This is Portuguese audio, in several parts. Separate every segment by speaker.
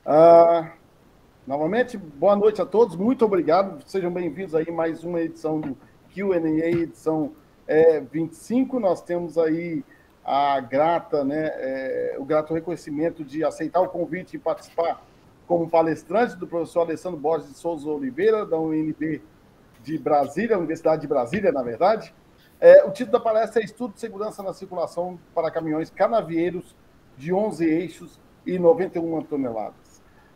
Speaker 1: Ah, novamente, boa noite a todos, muito obrigado, sejam bem-vindos aí a mais uma edição do Q&A, edição 25. Nós temos aí a grata, o grato reconhecimento de aceitar o convite e participar como palestrante do professor Alessandro Borges de Souza Oliveira, da UNB de Brasília, Universidade de Brasília, na verdade. O título da palestra é Estudo de Segurança na Circulação para Caminhões Canavieiros de 11 eixos e 91 toneladas.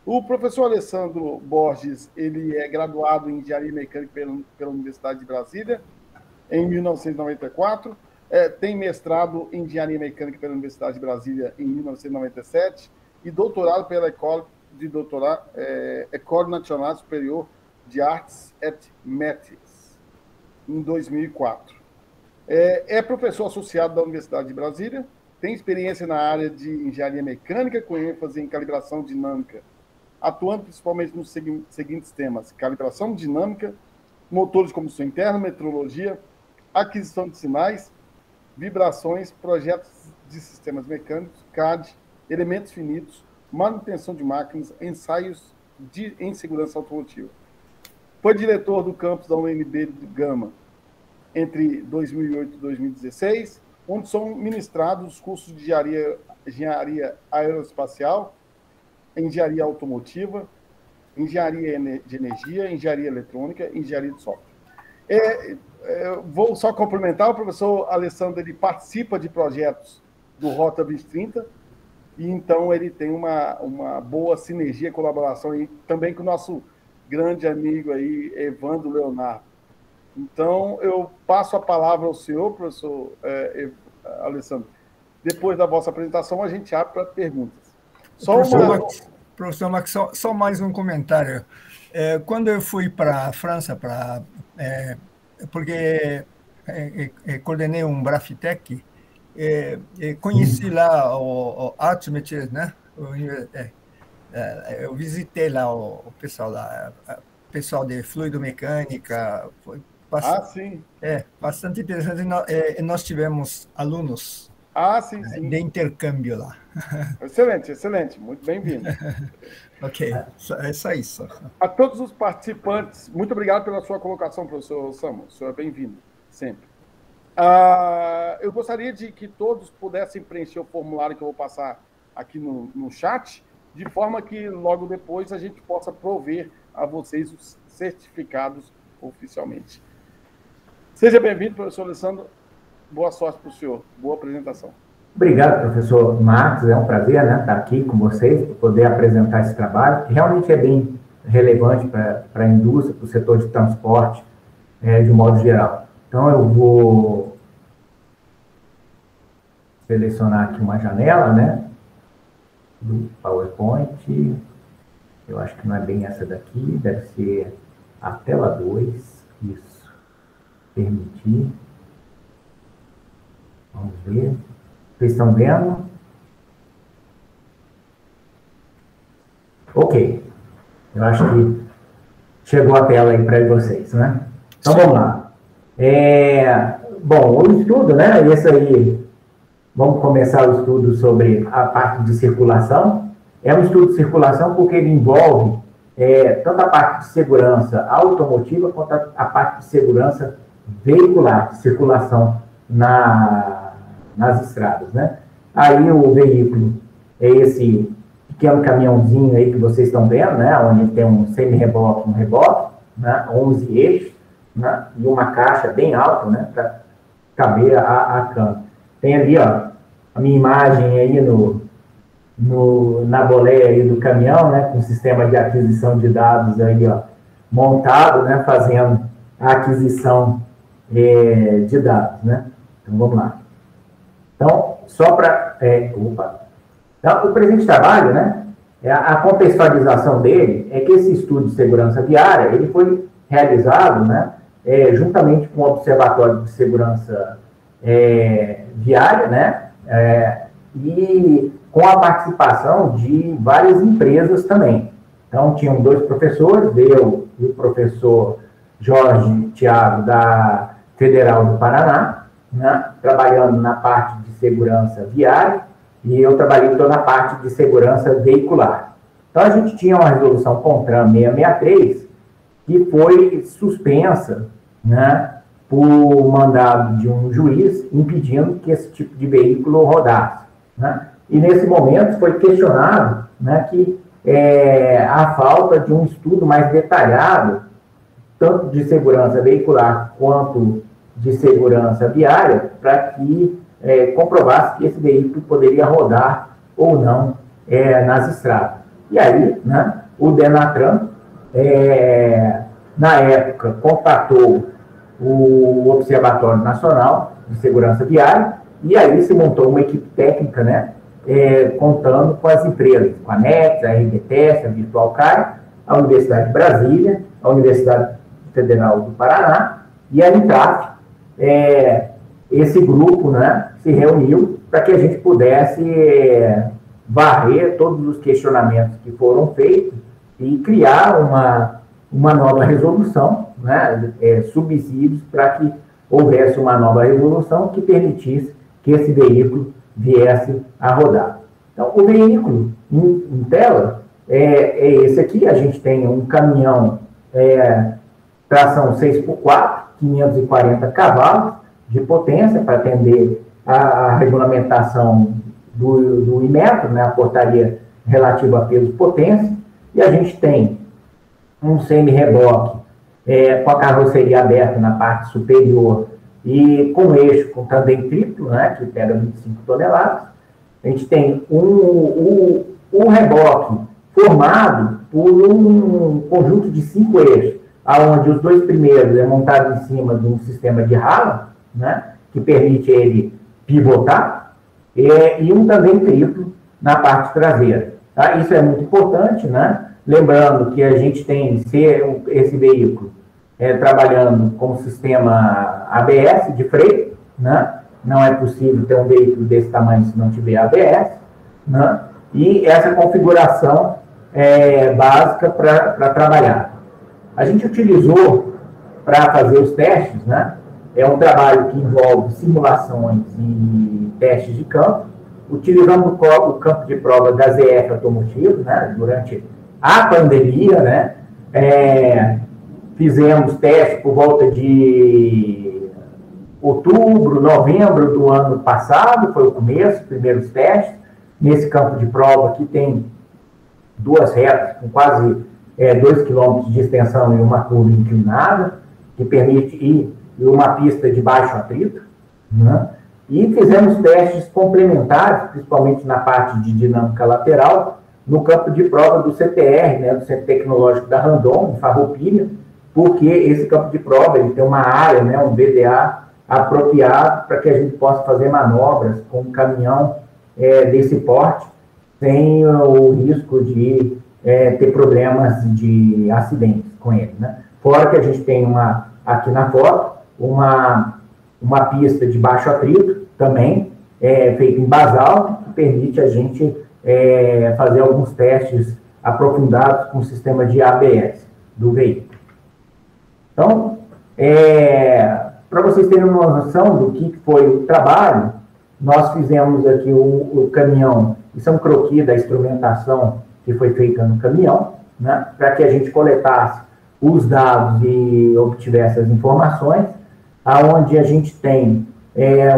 Speaker 1: O professor Alessandro Borges, ele é graduado em Engenharia Mecânica pela Universidade de Brasília, em 1994, tem mestrado em Engenharia Mecânica pela Universidade de Brasília em 1997 e doutorado pela École Nationale Supérieure de Artes et Métiers, em 2004. É professor associado da Universidade de Brasília, tem experiência na área de engenharia mecânica, com ênfase em calibração dinâmica, atuando principalmente nos seguintes temas: calibração dinâmica, motores de combustão interna, metrologia, aquisição de sinais, vibrações, projetos de sistemas mecânicos, CAD, elementos finitos, manutenção de máquinas, ensaios em segurança automotiva. Foi diretor do campus da UNB de Gama entre 2008 e 2016, onde são ministrados os cursos de engenharia aeroespacial, engenharia automotiva, engenharia de energia, engenharia eletrônica e engenharia de software. Vou só complementar, o professor Alessandro, ele participa de projetos do Rota 2030, e então ele tem uma boa sinergia, colaboração aí, também com o nosso grande amigo aí, Evandro Leonardo. Então, eu passo a palavra ao senhor, professor Alessandro. Depois da vossa apresentação, a gente abre para perguntas.
Speaker 2: Professor Max, só mais um comentário. Quando eu fui para a França, porque coordenei um Brafitec, conheci lá o Artes Métiers, né? Eu visitei lá o pessoal lá, pessoal de fluidomecânica, foi
Speaker 1: sim.
Speaker 2: Bastante interessante. Nós tivemos alunos
Speaker 1: sim.
Speaker 2: de intercâmbio lá.
Speaker 1: Excelente, muito bem-vindo.
Speaker 2: Ok, é só isso.
Speaker 1: A todos os participantes, muito obrigado pela sua colocação, professor Samuel, o senhor é bem-vindo, sempre. Eu gostaria de que todos pudessem preencher o formulário que eu vou passar aqui no chat, de forma que logo depois a gente possa prover a vocês os certificados oficialmente. Seja bem-vindo, professor Alessandro. Boa sorte para o senhor. Boa apresentação.
Speaker 3: Obrigado, professor Marcos. É um prazer, né, estar aqui com vocês, para poder apresentar esse trabalho, que realmente é bem relevante para a indústria, para o setor de transporte, de modo geral. Então, eu vou selecionar aqui uma janela, né, do PowerPoint. Eu acho que não é bem essa daqui, deve ser a tela 2. Isso. Permitir. Vamos ver. Vocês estão vendo? Ok. Eu acho que chegou a tela aí para vocês, né? Então, vamos lá. Bom, o estudo, né? Esse aí, vamos começar o estudo sobre a parte de circulação. É um estudo de circulação porque ele envolve tanto a parte de segurança automotiva quanto a parte de segurança veicular, de circulação nas estradas, né? Aí o veículo é esse pequeno caminhãozinho aí que vocês estão vendo, né? Onde tem um semi-reboque, um reboque, né? 11 eixos, né? E uma caixa bem alta, né? Para caber a câmera. Tem ali, ó, a minha imagem aí na boleia aí do caminhão, né? Com o sistema de aquisição de dados aí, ó, montado, né? Fazendo a aquisição de dados, né? Então, vamos lá. Então, só para... Então, o presente trabalho, né? A contextualização dele é que esse estudo de segurança viária, ele foi realizado, né? Juntamente com o Observatório de Segurança Viária, né? E com a participação de várias empresas também. Então, tinham 2 professores, eu e o professor Jorge Thiago, da Federal do Paraná, né, trabalhando na parte de segurança viária, e eu trabalhei toda a parte de segurança veicular. Então, a gente tinha uma resolução CONTRAN 663, que foi suspensa, né, por mandado de um juiz impedindo que esse tipo de veículo rodasse, né? E nesse momento foi questionado, né, que a falta de um estudo mais detalhado, tanto de segurança veicular quanto de segurança viária, para que comprovasse que esse veículo poderia rodar ou não nas estradas. E aí, né, o DENATRAN, na época, contatou o Observatório Nacional de Segurança Viária, e aí se montou uma equipe técnica, né, contando com as empresas, com a NETS, a RBTES, a Virtualcar, a Universidade de Brasília, a Universidade Federal do Paraná e a INTRAF. Esse grupo, né, se reuniu para que a gente pudesse varrer todos os questionamentos que foram feitos e criar uma nova resolução, né, subsídios para que houvesse uma nova resolução que permitisse que esse veículo viesse a rodar. Então, o veículo em tela é esse aqui. A gente tem um caminhão tração 6x4, 540 cavalos de potência para atender a regulamentação do Inmetro, né, a portaria relativa a peso e potência. E a gente tem um semi-reboque com a carroceria aberta na parte superior e com eixo com tandem triplo, né, que pega 25 toneladas. A gente tem um reboque formado por um conjunto de 5 eixos, onde os 2 primeiros é montado em cima de um sistema de rala, né, que permite ele pivotar, e um tandem triplo na parte traseira. Tá? Isso é muito importante, né? Lembrando que a gente tem esse veículo trabalhando com o sistema ABS de freio, né? Não é possível ter um veículo desse tamanho se não tiver ABS, né? E essa configuração básica para trabalhar. A gente utilizou para fazer os testes, né? É um trabalho que envolve simulações e testes de campo, utilizando o campo de prova da ZF Automotivo, né? Durante a pandemia, né? Fizemos testes por volta de outubro, novembro do ano passado, foi o começo, primeiros testes, nesse campo de prova que tem 2 retas com quase 2 quilômetros de extensão e uma curva inclinada, que permite ir em uma pista de baixo atrito, né? E fizemos testes complementares, principalmente na parte de dinâmica lateral, no campo de prova do CTR, né, do Centro Tecnológico da Randon, em Farroupilha, porque esse campo de prova ele tem uma área, né, um BDA apropriado para que a gente possa fazer manobras com um caminhão desse porte, sem o risco de ter problemas de acidentes com ele, né? Fora que a gente tem aqui na foto, uma pista de baixo atrito, também feita em basalto, que permite a gente fazer alguns testes aprofundados com o sistema de ABS do veículo. Então, para vocês terem uma noção do que foi o trabalho, nós fizemos aqui o caminhão, isso é um croquis da instrumentação que foi feita no caminhão, né, para que a gente coletasse os dados e obtivesse as informações, aonde a gente tem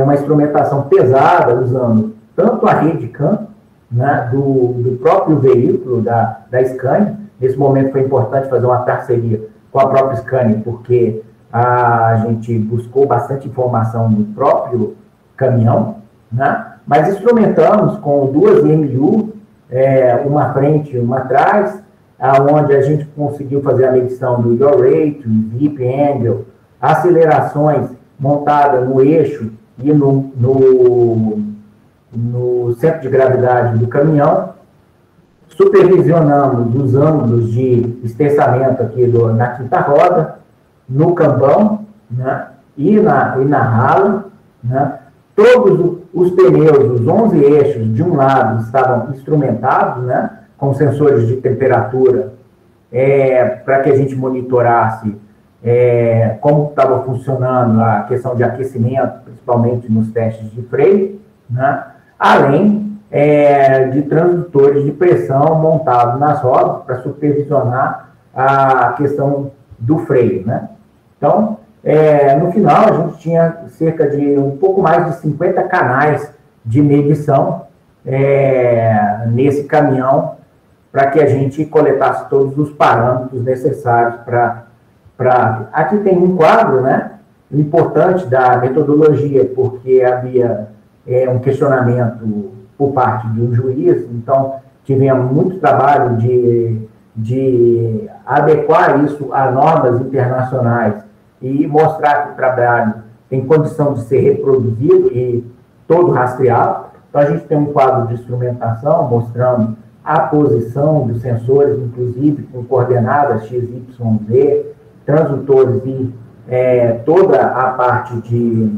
Speaker 3: uma instrumentação pesada, usando tanto a rede CAN, né, do próprio veículo da Scania. Nesse momento foi importante fazer uma parceria com a própria Scania, porque a gente buscou bastante informação do próprio caminhão, né, mas instrumentamos com 2 MU, uma frente e uma atrás, onde a gente conseguiu fazer a medição do yaw rate, zip angle, acelerações montadas no eixo e no centro de gravidade do caminhão. Supervisionamos os ângulos de estessamento aqui na quinta roda, no cambão, né, e na rala, né. Todos os pneus, os 11 eixos de um lado estavam instrumentados, né, com sensores de temperatura, para que a gente monitorasse como estava funcionando a questão de aquecimento, principalmente nos testes de freio, né? Além de transdutores de pressão montados nas rodas para supervisionar a questão do freio, né? Então, no final, a gente tinha cerca de um pouco mais de 50 canais de medição nesse caminhão para que a gente coletasse todos os parâmetros necessários para... Aqui tem um quadro, né, importante da metodologia, porque havia um questionamento por parte de um juiz, então tivemos muito trabalho de adequar isso a normas internacionais e mostrar que o trabalho tem condição de ser reproduzido e todo rastreado. Então, a gente tem um quadro de instrumentação mostrando a posição dos sensores, inclusive com coordenadas X, Y, Z, transdutores e toda a parte de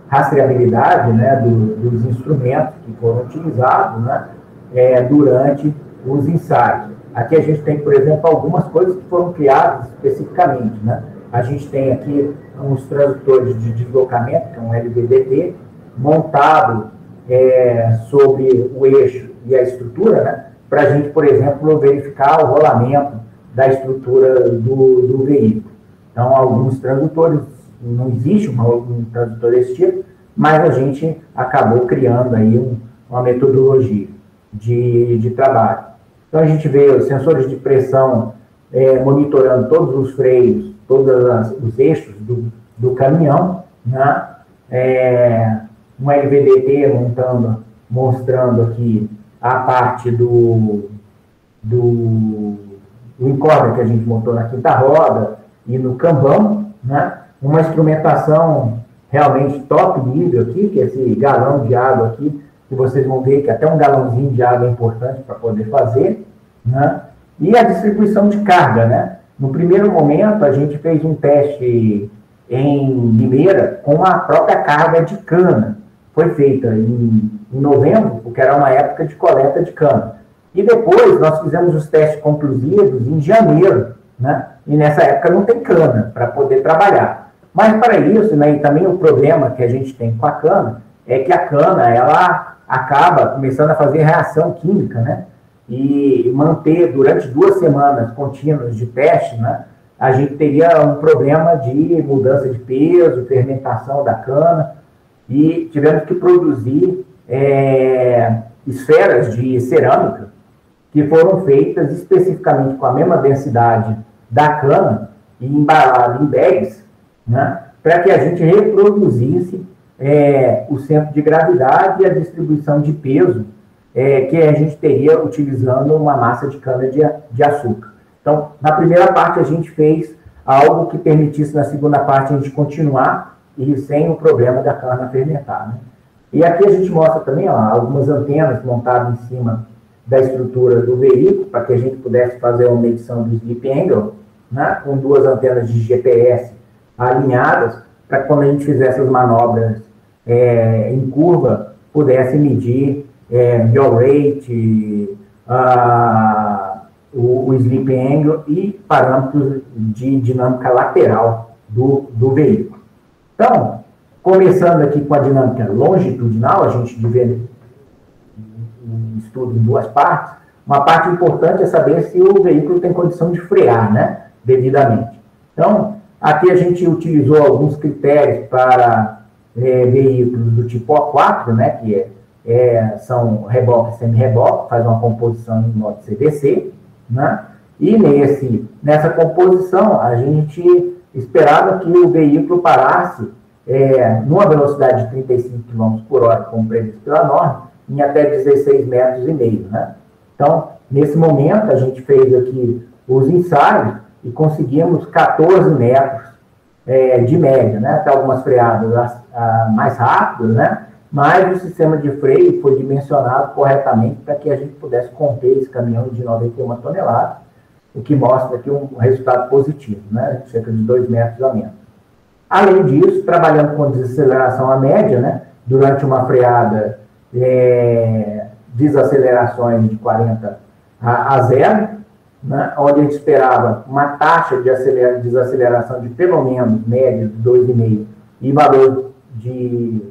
Speaker 3: rastreabilidade, né, dos instrumentos que foram utilizados, né, durante os ensaios. Aqui a gente tem, por exemplo, algumas coisas que foram criadas especificamente, né? A gente tem aqui uns transdutores de deslocamento, que é um LVDT, montado sobre o eixo e a estrutura, né? Para a gente, por exemplo, verificar o rolamento da estrutura do veículo. Então, alguns transdutores, não existe um transdutor desse tipo, mas a gente acabou criando aí uma metodologia de trabalho. Então, a gente vê os sensores de pressão monitorando todos os freios, todos os eixos do caminhão, né? Um LVDT mostrando aqui a parte do encorda que a gente montou na quinta roda e no cambão, né? Uma instrumentação realmente top nível aqui, que é esse galão de água aqui, que vocês vão ver que até um galãozinho de água é importante para poder fazer, né? E a distribuição de carga, né? No primeiro momento, a gente fez um teste em Limeira com a própria carga de cana. Foi feita em novembro, porque era uma época de coleta de cana. E depois, nós fizemos os testes conclusivos em janeiro, né? E nessa época não tem cana para poder trabalhar. Mas para isso, né, e também o problema que a gente tem com a cana, é que a cana, ela acaba começando a fazer reação química, né? E manter durante 2 semanas contínuas de teste, né? A gente teria um problema de mudança de peso, fermentação da cana, e tivemos que produzir esferas de cerâmica que foram feitas especificamente com a mesma densidade da cana e embaladas em bags, né? Para que a gente reproduzisse o centro de gravidade e a distribuição de peso que a gente teria utilizando uma massa de cana de açúcar. Então, na primeira parte a gente fez algo que permitisse na segunda parte a gente continuar e sem o problema da cana fermentar, né? E aqui a gente mostra também algumas antenas montadas em cima da estrutura do veículo para que a gente pudesse fazer uma medição do slip angle, né, com 2 antenas de GPS alinhadas para que quando a gente fizesse as manobras em curva pudesse medir yaw rate, o slip angle e parâmetros de dinâmica lateral do veículo. Então, começando aqui com a dinâmica longitudinal, a gente divide um estudo em 2 partes. Uma parte importante é saber se o veículo tem condição de frear, né, devidamente. Então, aqui a gente utilizou alguns critérios para veículos do tipo O4, né, que são reboque e semi-reboque, faz uma composição em modo CVC, né? E nessa composição a gente esperava que o veículo parasse numa velocidade de 35 km por hora, como previsto pela norma, em até 16,5 metros, né? Então, nesse momento, a gente fez aqui os ensaios e conseguimos 14 metros de média, né? Até algumas freadas mais rápidas, né? Mas o sistema de freio foi dimensionado corretamente para que a gente pudesse conter esse caminhão de 91 toneladas, o que mostra aqui um resultado positivo, né? Cerca de 2 metros a menos. Além disso, trabalhando com desaceleração à média, né? Durante uma freada, desacelerações de 40 a 0, né? Onde a gente esperava uma taxa de desaceleração de pelo menos média de 2,5 e valor de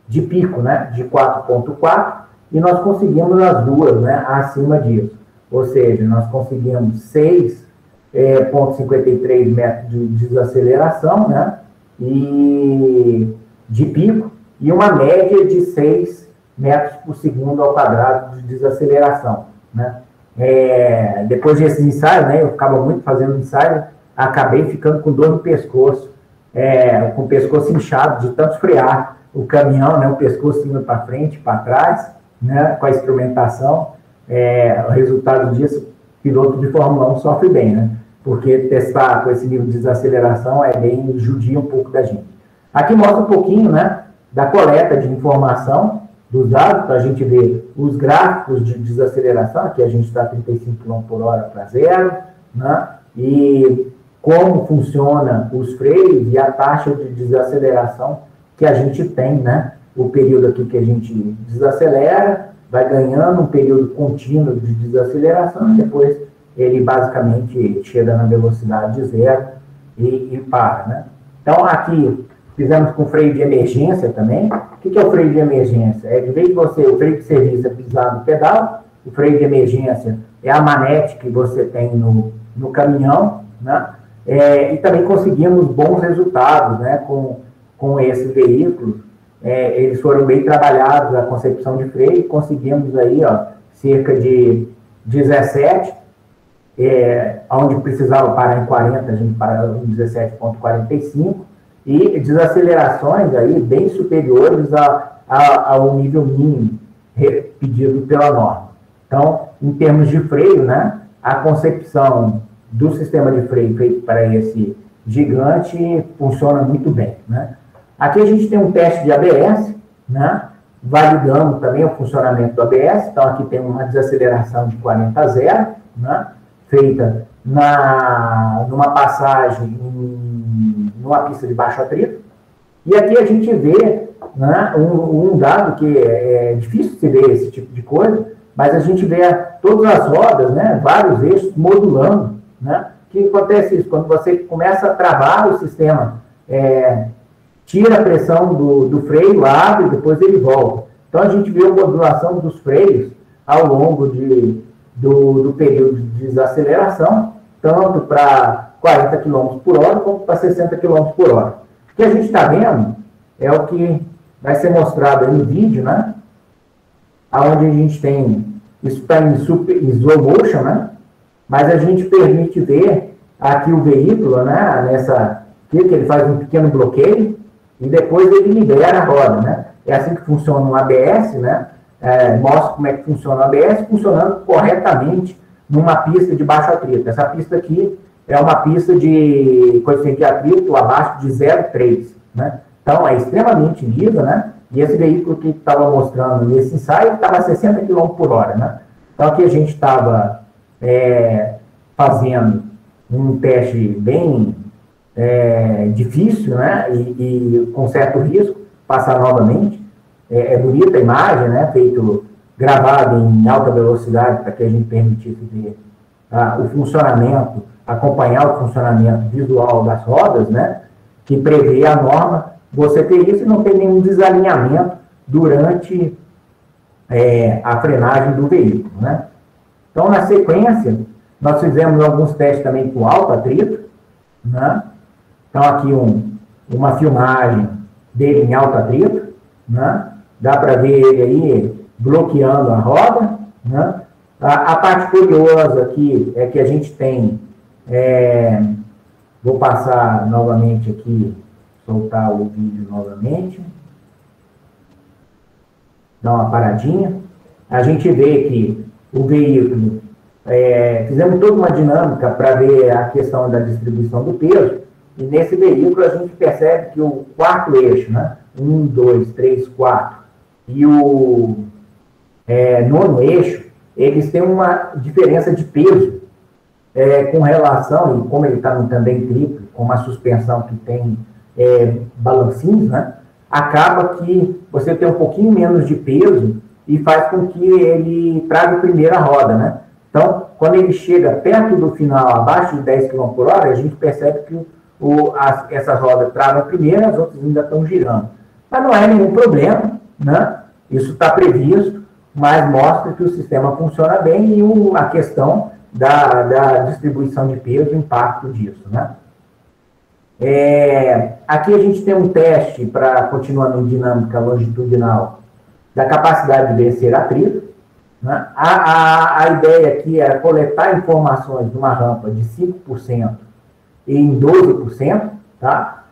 Speaker 3: de pico, né, de 4,4, e nós conseguimos as duas, né, acima disso. Ou seja, nós conseguimos 6,53 metros de desaceleração, né, e de pico, e uma média de 6 metros por segundo ao quadrado de desaceleração, né. Depois desses ensaios, né, eu ficava muito fazendo ensaio, acabei ficando com dor no pescoço, com o pescoço inchado de tanto frear o caminhão, né, o pescoço indo para frente, para trás, né, com a instrumentação. O resultado disso, piloto de Fórmula 1 sofre bem, né, porque testar com esse nível de desaceleração bem judia um pouco da gente. Aqui mostra um pouquinho, né, da coleta de informação dos dados, para a gente ver os gráficos de desaceleração, aqui a gente está 35 km por hora para zero, né, e como funciona os freios e a taxa de desaceleração que a gente tem, né? O período aqui que a gente desacelera, vai ganhando um período contínuo de desaceleração, e depois ele basicamente chega na velocidade zero e para, né? Então, aqui fizemos com freio de emergência também. O que é o freio de emergência? De vez que o freio de serviço é pisar no pedal, o freio de emergência é a manete que você tem no caminhão, né? E também conseguimos bons resultados, né, com esses veículos. Eles foram bem trabalhados, a concepção de freio, conseguimos aí, ó, cerca de 17, onde precisava parar em 40, a gente parou em 17,45, e desacelerações aí bem superiores ao nível mínimo pedido pela norma. Então, em termos de freio, né, a concepção do sistema de freio feito para esse gigante funciona muito bem, né? Aqui a gente tem um teste de ABS, né, validando também o funcionamento do ABS. Então, aqui tem uma desaceleração de 40 a 0, né, feita numa passagem numa pista de baixo atrito. E aqui a gente vê, né, um dado que é difícil de ver esse tipo de coisa, mas a gente vê todas as rodas, né, vários eixos modulando, né? O que acontece isso? Quando você começa a travar o sistema, tira a pressão do freio, abre, depois ele volta. Então, a gente vê a modulação dos freios ao longo do período de desaceleração, tanto para 40 km por hora, como para 60 km por hora. O que a gente está vendo é o que vai ser mostrado aí no vídeo, né? Onde a gente tem, isso está em slow motion, né? Mas a gente permite ver aqui o veículo, né? Que ele faz um pequeno bloqueio e depois ele libera a roda, né? É assim que funciona o ABS, né? Mostra como é que funciona o ABS, funcionando corretamente numa pista de baixo atrito. Essa pista aqui é uma pista de coeficiente de atrito abaixo de 0,3, né? Então, é extremamente lisa, né? E esse veículo que estava mostrando nesse ensaio estava a 60 km por hora, né? Então, aqui a gente estava fazendo um teste bem difícil, né? E com certo risco, passar novamente. É bonita a imagem, né? Gravado em alta velocidade para que a gente permitisse ver o funcionamento, acompanhar o funcionamento visual das rodas, né? Que prevê a norma, você ter isso e não ter nenhum desalinhamento durante a frenagem do veículo, né? Então, na sequência, nós fizemos alguns testes também com alto atrito, né? Então, aqui uma filmagem dele em alto atrito, né? Dá para ver ele aí bloqueando a roda, né? A parte curiosa aqui é que a gente tem, vou passar novamente aqui, soltar o vídeo novamente, dar uma paradinha, a gente vê que o veículo, fizemos toda uma dinâmica para ver a questão da distribuição do peso, e nesse veículo a gente percebe que o quarto eixo, né, 1, 2, 3, 4, e o nono eixo, eles têm uma diferença de peso com relação, e como ele está também triplo, com uma suspensão que tem balancinhos, né, acaba que você tem um pouquinho menos de peso e faz com que ele traga a primeira roda, né? Então, quando ele chega perto do final, abaixo de 10 km por hora, a gente percebe que essas rodas travam a primeira, as outras ainda estão girando. Mas não é nenhum problema, né? Isso está previsto, mas mostra que o sistema funciona bem e a questão da distribuição de peso, o impacto disso, né? Aqui a gente tem um teste para continuando em dinâmica longitudinal da capacidade de vencer atrito, né? A ideia aqui era coletar informações de uma rampa de 5% em 12%, tá?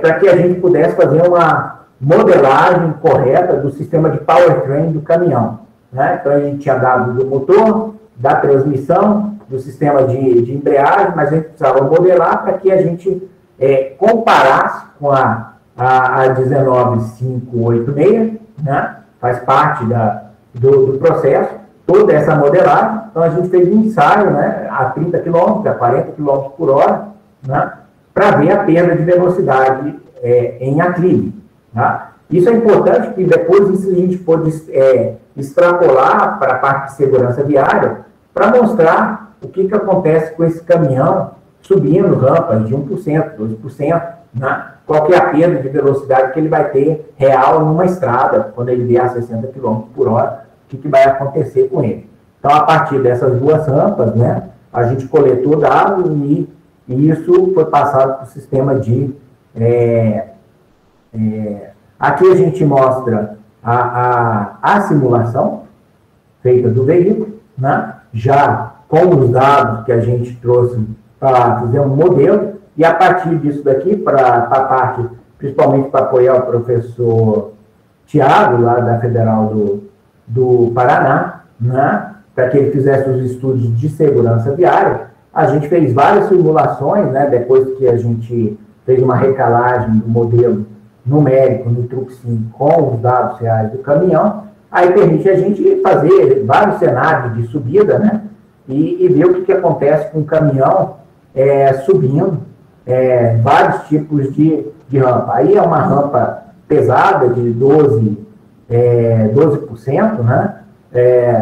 Speaker 3: Para que a gente pudesse fazer uma modelagem correta do sistema de powertrain do caminhão, né? Então a gente tinha dados do motor, da transmissão, do sistema de embreagem, mas a gente precisava modelar para que a gente comparasse com a 19586, né? Faz parte do processo, toda essa modelagem. Então a gente fez um ensaio, né, a 30 km, a 40 km por hora, né, para ver a perda de velocidade em aclive. Tá? Isso é importante, porque depois isso a gente pode extrapolar para a parte de segurança viária, para mostrar o que acontece com esse caminhão subindo rampas de 1%, 2%, né? Qual que é a perda de velocidade que ele vai ter real numa estrada, quando ele vier a 60 km por hora, o que vai acontecer com ele. Então, a partir dessas duas rampas, né, a gente coletou dados e isso foi passado para o sistema de... aqui a gente mostra a simulação feita do veículo, né, já com os dados que a gente trouxe para fazer um modelo, e a partir disso daqui, para a parte, principalmente para apoiar o professor Tiago, lá da Federal do Paraná, né, para que ele fizesse os estudos de segurança viária, a gente fez várias simulações, né, depois que a gente fez uma recalagem do modelo numérico no Truck Sim com os dados reais do caminhão, aí permite a gente fazer vários cenários de subida, né, e ver o que acontece com o caminhão subindo vários tipos de rampa. Aí é uma rampa pesada de 12%, né?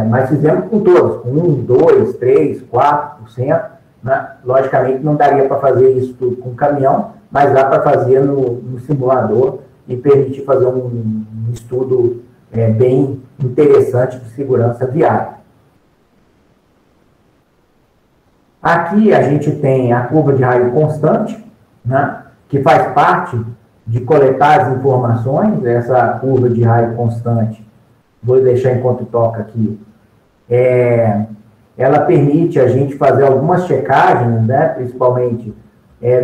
Speaker 3: Mas fizemos com todos, com 1, 2, 3, 4%. Né? Logicamente não daria para fazer isso tudo com caminhão, mas dá para fazer no simulador e permitir fazer um estudo bem interessante de segurança viária. Aqui a gente tem a curva de raio constante, né, que faz parte de coletar as informações. Essa curva de raio constante, vou deixar enquanto toca aqui, ela permite a gente fazer algumas checagens, né, principalmente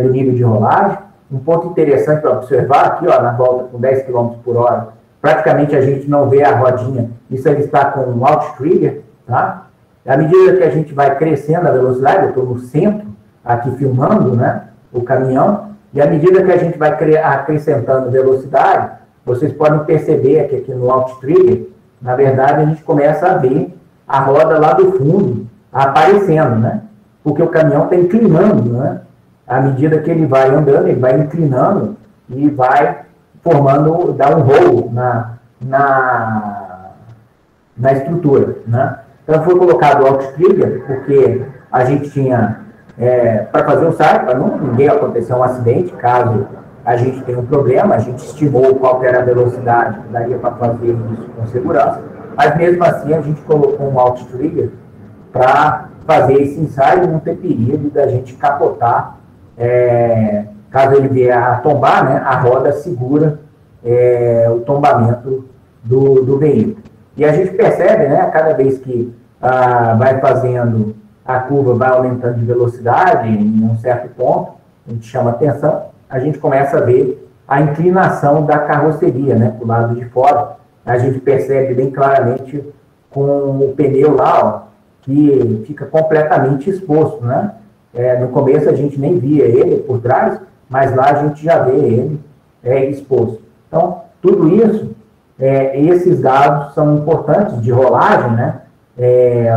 Speaker 3: do nível de rolagem. Um ponto interessante para observar aqui, ó, na volta com 10 km por hora, praticamente a gente não vê a rodinha, isso ele está com um out trigger, tá? À medida que a gente vai crescendo a velocidade, eu estou no centro, aqui filmando, né, o caminhão, e à medida que a gente vai acrescentando velocidade, vocês podem perceber que aqui no out trigger, na verdade, a gente começa a ver a roda lá do fundo aparecendo, né, porque o caminhão está inclinando, né, à medida que ele vai andando, ele vai inclinando e vai formando, dá um rolo na estrutura, né. Então, foi colocado o out trigger, porque a gente tinha, para fazer o site, para ninguém acontecer um acidente, caso a gente tenha um problema, a gente estimou qual era a velocidade que daria para fazer isso com segurança, mas mesmo assim a gente colocou um out trigger para fazer esse ensaio e não ter perigo da gente capotar, caso ele vier a tombar, né, a roda segura o tombamento do veículo. E a gente percebe, né, a cada vez que vai fazendo, a curva vai aumentando de velocidade em um certo ponto, a gente chama atenção, a gente começa a ver a inclinação da carroceria, né, para o lado de fora. A gente percebe bem claramente com o pneu lá, ó, que fica completamente exposto, né? No começo a gente nem via ele por trás, mas lá a gente já vê ele exposto. Então, tudo isso, esses dados são importantes de rolagem, né?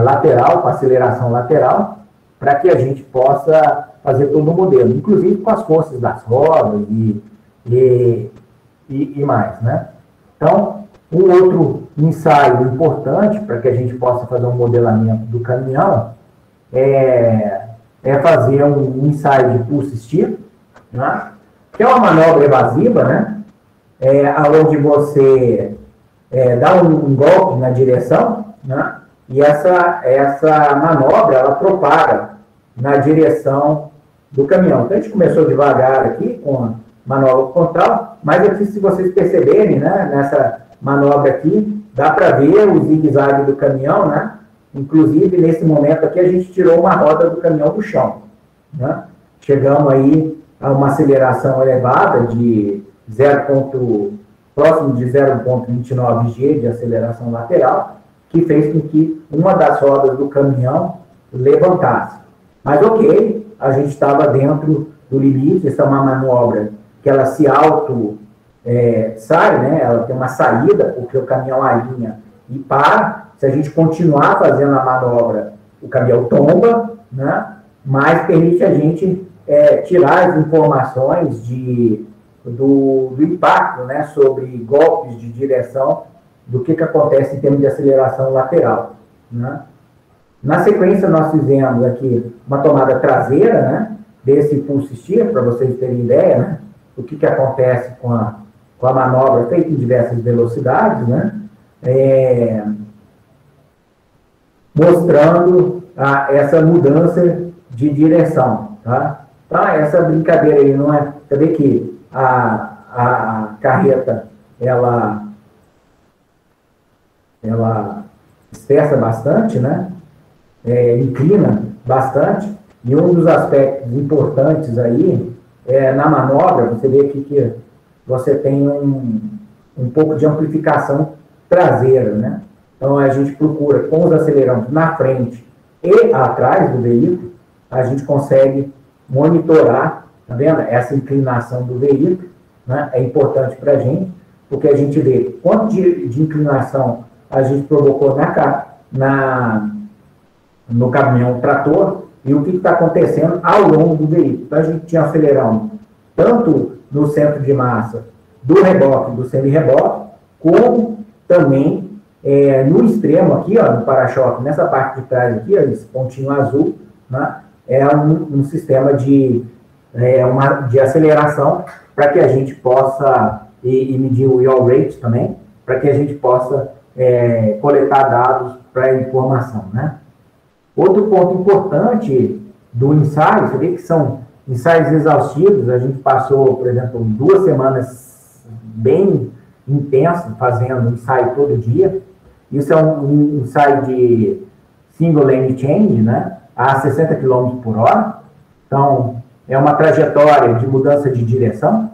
Speaker 3: Lateral, com aceleração lateral, para que a gente possa fazer todo o modelo, inclusive com as forças das rodas e mais, né? Então, um outro ensaio importante para que a gente possa fazer um modelamento do caminhão é fazer um ensaio de pulse steer, né? Que é uma manobra evasiva, né? Onde você dá um golpe na direção, né? E essa manobra, ela propaga na direção do caminhão. Então, a gente começou devagar aqui com a manobra frontal, mas aqui, se vocês perceberem, né, nessa manobra aqui, dá para ver o zigue-zague do caminhão, né? Inclusive, nesse momento aqui, a gente tirou uma roda do caminhão do chão, né? Chegamos aí a uma aceleração elevada de próximo de 0,29 G de aceleração lateral, que fez com que uma das rodas do caminhão levantasse. Mas ok, a gente estava dentro do limite. Essa é uma manobra que ela se sai, né? Ela tem uma saída, porque o caminhão alinha e para. Se a gente continuar fazendo a manobra, o caminhão tomba, né? Mas permite a gente tirar as informações do impacto, né? Sobre golpes de direção, do que acontece em termos de aceleração lateral, né? Na sequência, nós fizemos aqui uma tomada traseira, né, desse pulse steer, para vocês terem ideia, né, do que acontece com a manobra feita em diversas velocidades, né, mostrando essa mudança de direção. Tá? Então, essa brincadeira aí não é... Você vê que a carreta, ela espessa bastante, né? Inclina bastante, e um dos aspectos importantes aí na manobra, você vê aqui que você tem um pouco de amplificação traseira, né? Então a gente procura, com os acelerantes na frente e atrás do veículo, a gente consegue monitorar, tá vendo? Essa inclinação do veículo, né? É importante para a gente, porque a gente vê quanto de inclinação a gente provocou no caminhão trator e o que está acontecendo ao longo do veículo. Então, a gente tinha acelerando tanto no centro de massa do reboque, do semi-reboque, como também no extremo aqui, ó, no para-choque, nessa parte de trás aqui, ó, esse pontinho azul, né, é um sistema de aceleração para que a gente possa, e medir o yaw rate também, para que a gente possa coletar dados para informação, né? Outro ponto importante do ensaio, você vê que são ensaios exaustivos. A gente passou, por exemplo, 2 semanas bem intensas fazendo ensaio todo dia. Isso é um ensaio de single lane change, né, a 60 km por hora. Então, é uma trajetória de mudança de direção.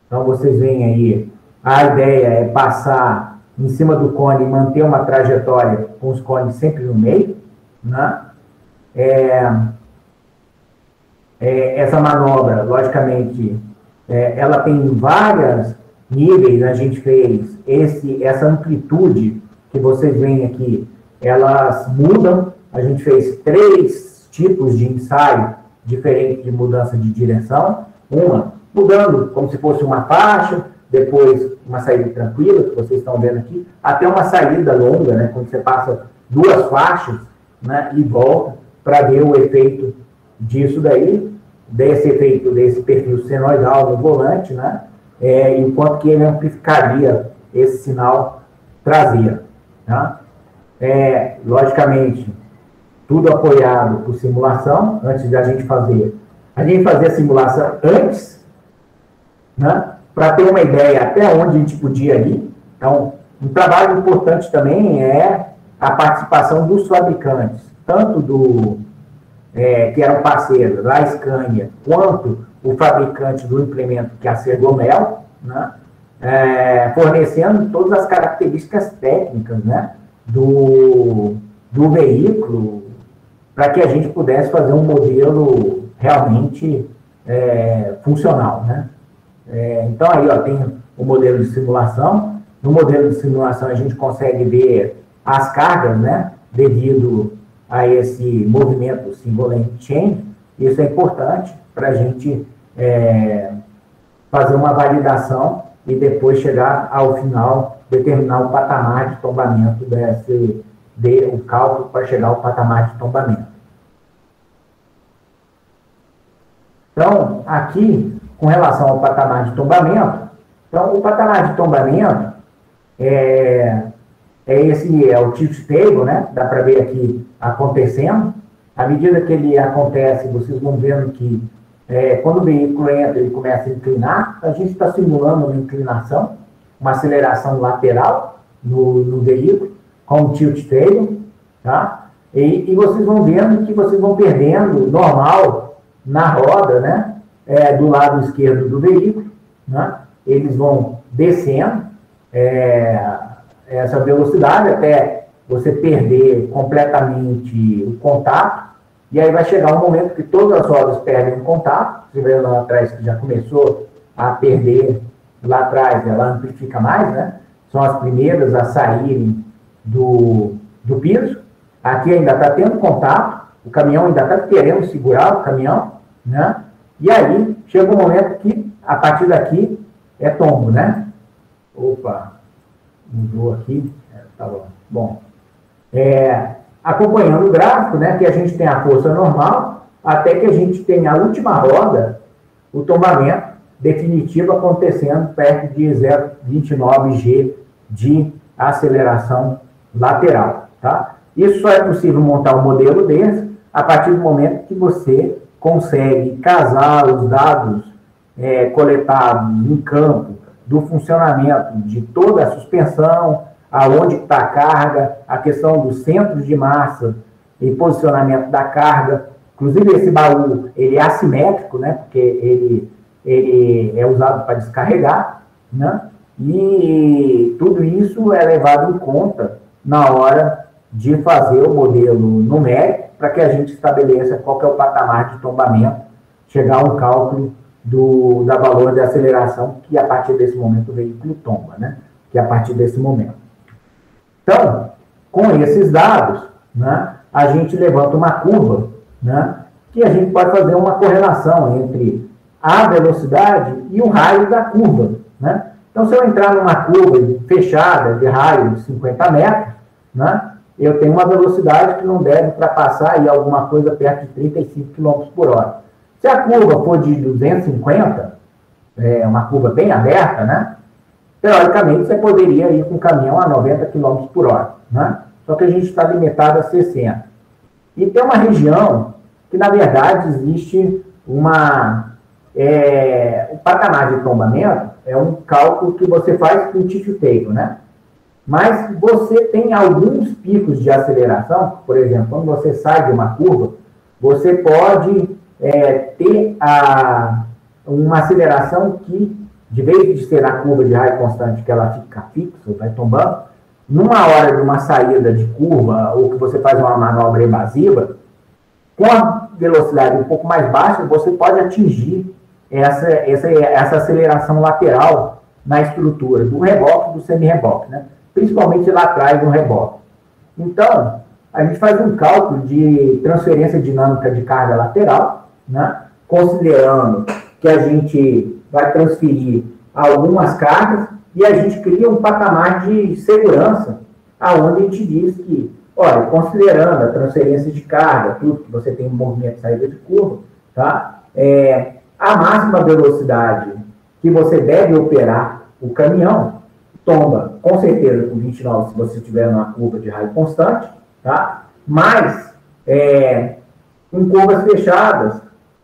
Speaker 3: Então, vocês veem aí, a ideia é passar em cima do cone e manter uma trajetória com os cones sempre no meio, né? Essa manobra, logicamente, ela tem vários níveis. A gente fez essa amplitude que vocês veem aqui, elas mudam. A gente fez 3 tipos de ensaio diferentes de mudança de direção. Uma mudando como se fosse uma faixa, depois uma saída tranquila, que vocês estão vendo aqui, até uma saída longa, né, quando você passa 2 faixas, né, e volta, para ver o efeito disso daí, desse efeito desse perfil senoidal no volante, né, e o quanto que ele amplificaria esse sinal traseiro. Tá? Logicamente, tudo apoiado por simulação. Antes de a gente fazer a simulação antes, né, para ter uma ideia até onde a gente podia ir. Então, um trabalho importante também é a participação dos fabricantes, tanto que eram parceiros, a Scania, quanto o fabricante do implemento, que é a Sergomel, né, fornecendo todas as características técnicas, né, do veículo, para que a gente pudesse fazer um modelo realmente funcional, né? Então, aí, ó, tem o modelo de simulação. No modelo de simulação, a gente consegue ver as cargas, né, devido a esse movimento single lane change. Isso é importante para a gente fazer uma validação e depois chegar ao final, determinar o patamar de tombamento o cálculo para chegar ao patamar de tombamento. Então, aqui, com relação ao patamar de tombamento, então, o patamar de tombamento, Esse é o tilt table, né? Dá para ver aqui acontecendo. À medida que ele acontece, vocês vão vendo que quando o veículo entra, ele começa a inclinar. A gente está simulando uma inclinação, uma aceleração lateral no veículo, com o tilt table, tá? E vocês vão vendo que vocês vão perdendo normal na roda, né? Do lado esquerdo do veículo, né? Eles vão descendo essa velocidade até você perder completamente o contato, e aí vai chegar um momento que todas as rodas perdem o contato. Você vê lá atrás que já começou a perder, lá atrás ela amplifica mais, né? São as primeiras a saírem do piso. Aqui ainda está tendo contato, o caminhão ainda está querendo segurar o caminhão, né? E aí chega um momento que, a partir daqui, é tombo, né? Opa, mudou aqui. Tá bom. Acompanhando o gráfico, né, que a gente tem a força normal, até que a gente tem a última roda, o tombamento definitivo acontecendo perto de 0,29 G de aceleração lateral, tá? Isso só é possível montar um modelo desse a partir do momento que você consegue casar os dados coletados em campo do funcionamento de toda a suspensão, aonde está a carga, a questão dos centros de massa e posicionamento da carga. Inclusive, esse baú, ele é assimétrico, né? Porque ele é usado para descarregar, né? E tudo isso é levado em conta na hora de fazer o modelo numérico para que a gente estabeleça qual que é o patamar de tombamento, chegar a um cálculo da valor de aceleração que a partir desse momento o veículo tomba, né? Que é a partir desse momento. Então, com esses dados, né, a gente levanta uma curva, né, que a gente pode fazer uma correlação entre a velocidade e o raio da curva, né? Então, se eu entrar numa curva fechada de raio de 50 metros, né, eu tenho uma velocidade que não deve ultrapassar aí alguma coisa perto de 35 km por hora. Se a curva for de 250, uma curva bem aberta, né, teoricamente você poderia ir com o caminhão a 90 km por hora, né? Só que a gente está limitado a 60. E tem uma região que, na verdade, existe o patamar de tombamento é um cálculo que você faz com o tilt table, né? Mas você tem alguns picos de aceleração, por exemplo, quando você sai de uma curva, você pode ter uma aceleração que, de vez de ser na curva de raio constante que ela fica fixa, vai tombando, numa hora de uma saída de curva, ou que você faz uma manobra evasiva, com a velocidade um pouco mais baixa, você pode atingir essa aceleração lateral na estrutura do reboque e do semi-reboque, né? Principalmente lá atrás no reboque. Então, a gente faz um cálculo de transferência dinâmica de carga lateral, né? Considerando que a gente vai transferir algumas cargas e a gente cria um patamar de segurança, aonde a gente diz que, olha, considerando a transferência de carga, tudo que você tem um movimento de saída de curva, tá? A máxima velocidade que você deve operar o caminhão tomba, com certeza, com 29, se você estiver numa curva de raio constante, tá? Mas, em curvas fechadas,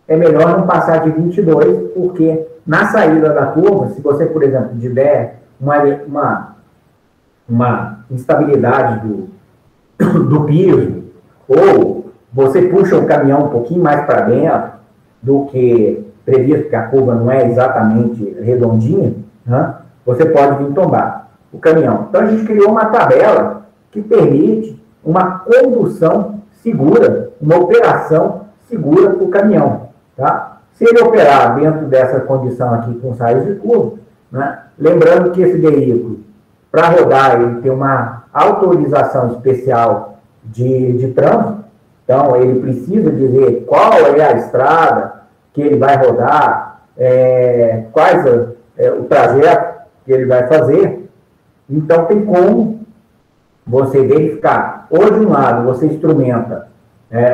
Speaker 3: é melhor não passar de 22, porque na saída da curva, se você, por exemplo, tiver uma instabilidade do piso, ou você puxa o caminhão um pouquinho mais para dentro do que previsto, porque a curva não é exatamente redondinha, né? Você pode vir tombar o caminhão. Então, a gente criou uma tabela que permite uma condução segura, uma operação segura para o caminhão, tá? Se ele operar dentro dessa condição aqui com saios de curva, né? Lembrando que esse veículo, para rodar, ele tem uma autorização especial de trânsito, então ele precisa dizer qual é a estrada que ele vai rodar, quais o trajeto que ele vai fazer. Então tem como você verificar, ou de um lado você instrumenta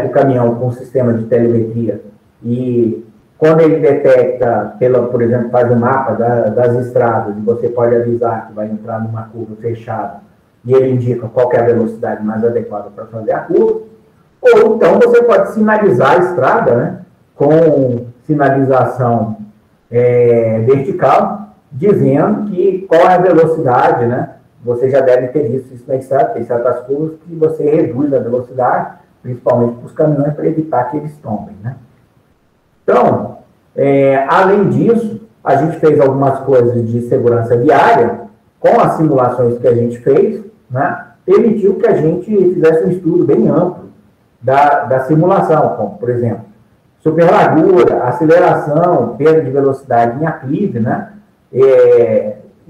Speaker 3: o caminhão com um sistema de telemetria e quando ele detecta, por exemplo, faz um mapa das estradas, e você pode avisar que vai entrar numa curva fechada, e ele indica qual que é a velocidade mais adequada para fazer a curva, ou então você pode sinalizar a estrada, né, com sinalização vertical, dizendo que qual é a velocidade, né? Você já deve ter visto isso na estrada, tem certas curvas que você reduz a velocidade, principalmente para os caminhões, para evitar que eles tombem, né? Então, além disso, a gente fez algumas coisas de segurança viária, com as simulações que a gente fez, né? Permitiu que a gente fizesse um estudo bem amplo da simulação, como, por exemplo, superlargura, aceleração, perda de velocidade em aclive, né?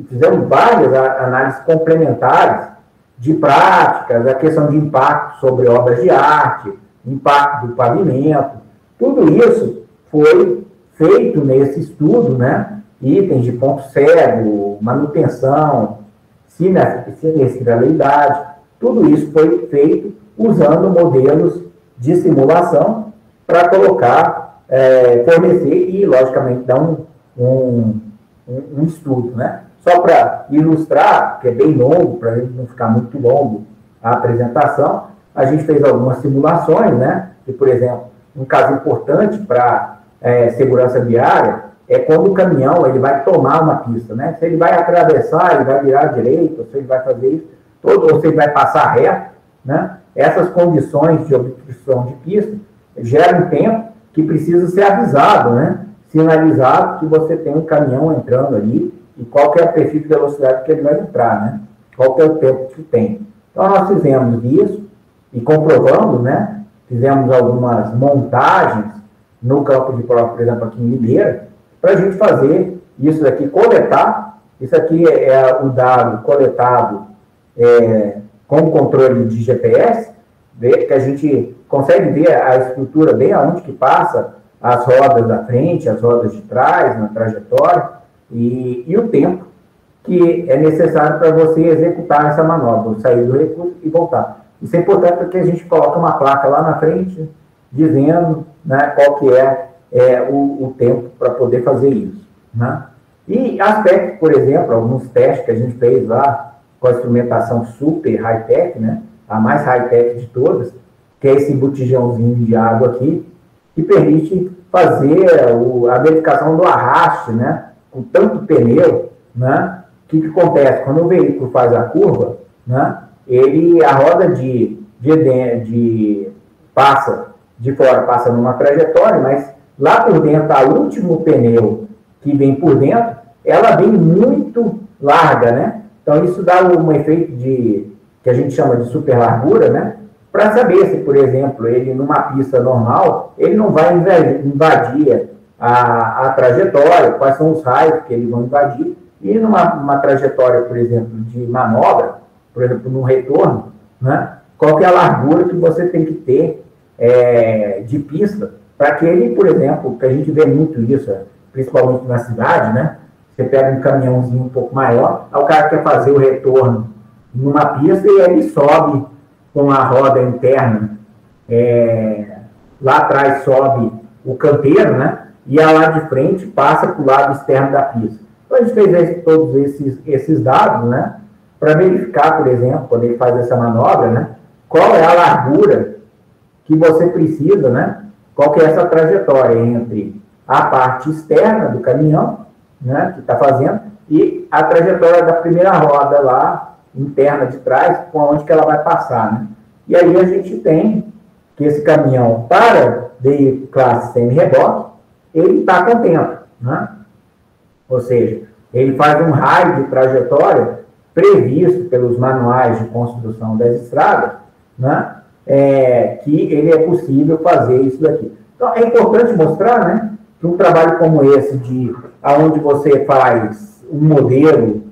Speaker 3: Fizemos várias análises complementares de práticas, a questão de impacto sobre obras de arte, impacto do pavimento, tudo isso foi feito nesse estudo, né? Itens de ponto cego, manutenção, sinistralidade, tudo isso foi feito usando modelos de simulação para colocar, fornecer e, logicamente, dar um estudo, né? Só para ilustrar, que é bem longo, para não ficar muito longo a apresentação, a gente fez algumas simulações, né? Que, por exemplo, um caso importante para segurança viária é quando o caminhão ele vai tomar uma pista, né? Se ele vai atravessar, ele vai virar à direita, se ele vai fazer isso, ou se ele vai passar reto, né? Essas condições de obstrução de pista geram um tempo que precisa ser avisado, né? Sinalizado que você tem um caminhão entrando ali e qual que é o perfil de velocidade que ele vai entrar, né? Qual que é o tempo que tem. Então, nós fizemos isso e comprovamos, né? Fizemos algumas montagens no campo de prova, por exemplo, aqui em Limeira, para a gente fazer isso aqui, coletar. Isso aqui é o dado coletado com controle de GPS, que a gente consegue ver a estrutura bem aonde que passa as rodas da frente, as rodas de trás, na trajetória, e o tempo que é necessário para você executar essa manobra, sair do recurso e voltar. Isso é importante porque a gente coloca uma placa lá na frente, dizendo, né, qual que é o tempo para poder fazer isso, né? E aspectos, por exemplo, alguns testes que a gente fez lá com a instrumentação super high-tech, né, a mais high-tech de todas, que é esse botijãozinho de água aqui, que permite fazer a verificação do arraste, né, com tanto pneu, né? O que acontece? Quando o veículo faz a curva, né, a roda passa de fora, passa numa trajetória, mas lá por dentro, o último pneu que vem por dentro, ela vem muito larga, né? Então, isso dá um efeito que a gente chama de super largura, né? Para saber se, por exemplo, ele numa pista normal, ele não vai invadir a trajetória, quais são os raios que ele vai invadir, e numa trajetória, por exemplo, de manobra, por exemplo, no retorno, né? Qual que é a largura que você tem que ter de pista, para que ele, por exemplo, que a gente vê muito isso, principalmente na cidade, né? Você pega um caminhãozinho um pouco maior, aí o cara quer fazer o retorno numa pista e ele sobe com a roda interna, lá atrás sobe o canteiro, né? E a lá de frente passa para o lado externo da pista. Então, a gente fez todos esses dados, né? Para verificar, por exemplo, quando ele faz essa manobra, né? Qual é a largura que você precisa, né? Qual que é essa trajetória entre a parte externa do caminhão, né? Que está fazendo, e a trajetória da primeira roda lá, interna de trás, com onde que ela vai passar, né? E aí a gente tem que esse caminhão, para veículo classe semi-reboque, ele está com tempo, né? Ou seja, ele faz um raio de trajetória previsto pelos manuais de construção das estradas, né? Que ele é possível fazer isso daqui. Então, é importante mostrar, né, que um trabalho como esse, onde você faz um modelo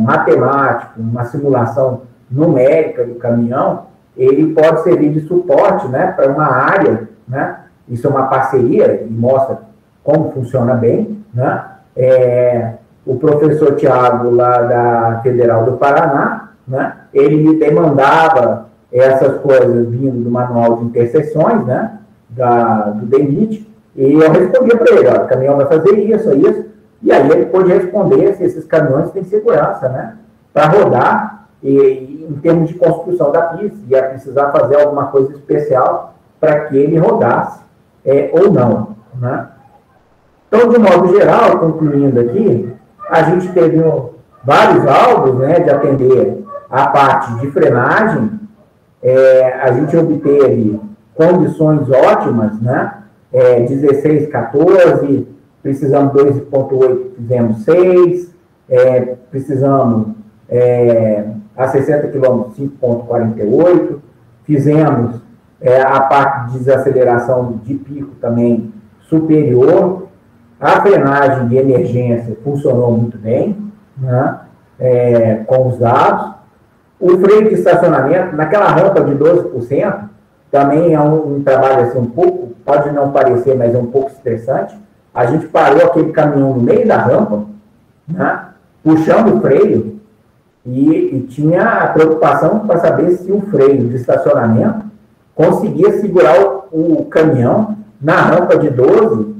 Speaker 3: matemático, uma simulação numérica do caminhão, ele pode servir de suporte, né, para uma área, né? Isso é uma parceria e mostra como funciona bem, né? O professor Tiago, lá da Federal do Paraná, né? Ele me demandava essas coisas vindo do manual de interseções, né? Do DENIT, E eu respondia para ele, ó, o caminhão vai fazer isso, isso. E aí ele pôde responder se esses caminhões têm segurança, né? Para rodar, e em termos de construção da pista, ia precisar fazer alguma coisa especial para que ele rodasse ou não, né? Então, de modo geral, concluindo aqui, a gente teve vários alvos, né, de atender a parte de frenagem. A gente obteve condições ótimas, né? 16, 14, precisamos 2,8, fizemos 6, precisamos a 60 km, 5,48, fizemos a parte de desaceleração de pico também superior, a frenagem de emergência funcionou muito bem, né? Com os dados. O freio de estacionamento, naquela rampa de 12%, também é um trabalho assim, um pouco, pode não parecer, mas é um pouco estressante. A gente parou aquele caminhão no meio da rampa, né? Puxando o freio, e tinha a preocupação para saber se o freio de estacionamento conseguia segurar o caminhão na rampa de 12%,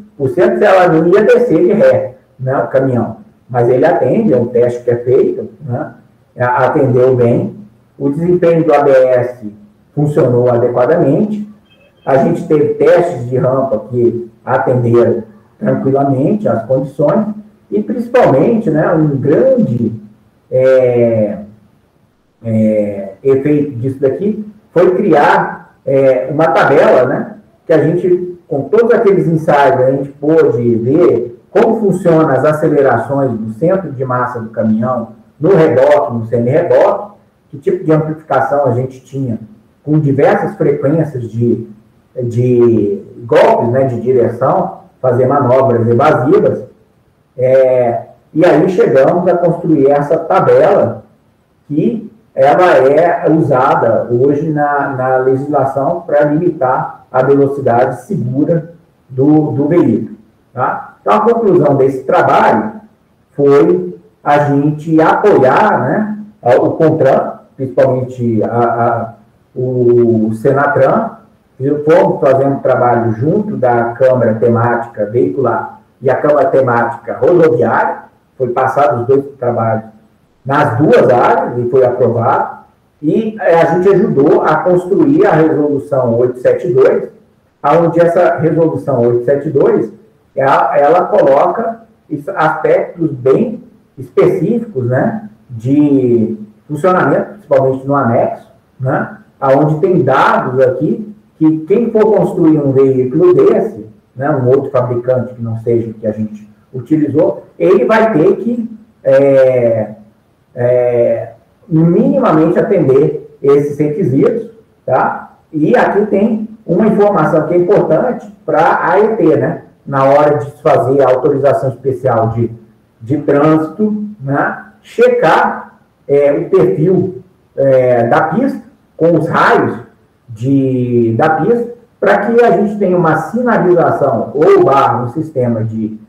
Speaker 3: se ela não ia descer de ré, né, o caminhão. Mas ele atende, é um teste que é feito, né, atendeu bem. O desempenho do ABS funcionou adequadamente. A gente teve testes de rampa que atenderam tranquilamente as condições. E, principalmente, né, um grande efeito disso daqui foi criar uma tabela, né, que a gente, com todos aqueles ensaios, a gente pôde ver como funcionam as acelerações do centro de massa do caminhão, no reboque, no semi-reboque, que tipo de amplificação a gente tinha, com diversas frequências de golpes, né, de direção, fazer manobras evasivas, e aí chegamos a construir essa tabela que ela é usada hoje na legislação para limitar a velocidade segura do veículo. Tá? Então, a conclusão desse trabalho foi a gente apoiar, né, o CONTRAN, principalmente o SENATRAN. Fomos fazendo trabalho junto da Câmara Temática Veicular e a Câmara Temática Rodoviária. Foi passado os dois trabalhos nas duas áreas e foi aprovado. E a gente ajudou a construir a Resolução 872, onde essa Resolução 872, ela coloca aspectos bem específicos, né, de funcionamento, principalmente no anexo, né, onde tem dados aqui que quem for construir um veículo desse, né, um outro fabricante que não seja o que a gente utilizou, ele vai ter que minimamente atender esses requisitos, tá? E aqui tem uma informação que é importante para a AET, né? Na hora de fazer a autorização especial de trânsito, né? Checar o perfil da pista, com os raios da pista, para que a gente tenha uma sinalização ou um sistema de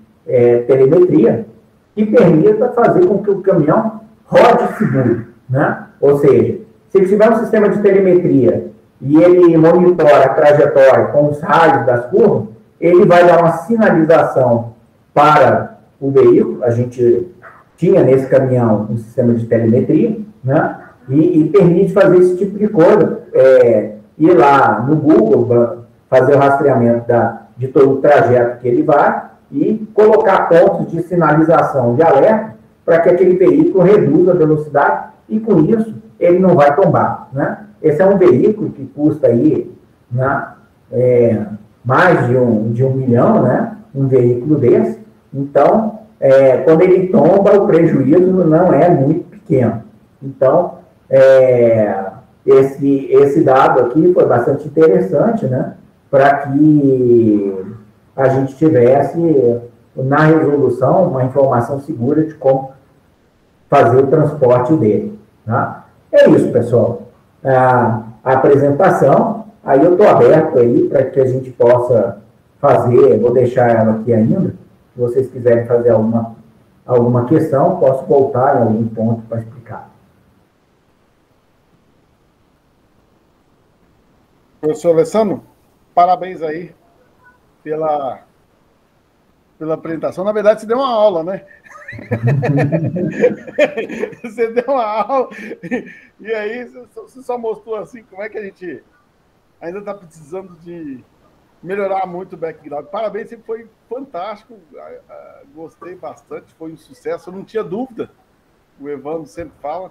Speaker 3: telemetria que permita fazer com que o caminhão rode seguro, né? Ou seja, se ele tiver um sistema de telemetria e ele monitora a trajetória com os raios das curvas, ele vai dar uma sinalização para o veículo. A gente tinha nesse caminhão um sistema de telemetria, né? E permite fazer esse tipo de coisa, ir lá no Google, fazer o rastreamento de todo o trajeto que ele vai e colocar pontos de sinalização de alerta para que aquele veículo reduza a velocidade e, com isso, ele não vai tombar, né? Esse é um veículo que custa aí, né, mais de um milhão, né? Um veículo desse. Então, quando ele tomba, o prejuízo não é muito pequeno. Então, esse dado aqui foi bastante interessante, né? Para que a gente tivesse na resolução uma informação segura de como fazer o transporte dele. Tá? É isso, pessoal. A apresentação, aí eu estou aberto aí para que a gente possa fazer, vou deixar ela aqui ainda, se vocês quiserem fazer alguma questão, posso voltar em algum ponto para explicar.
Speaker 1: Professor Alessandro, parabéns aí pela pela apresentação. Na verdade, você deu uma aula, né? Você deu uma aula e aí você só mostrou assim como é que a gente ainda está precisando de melhorar muito o background. Parabéns, sempre foi fantástico. Gostei bastante, foi um sucesso. Eu não tinha dúvida, o Evandro sempre fala,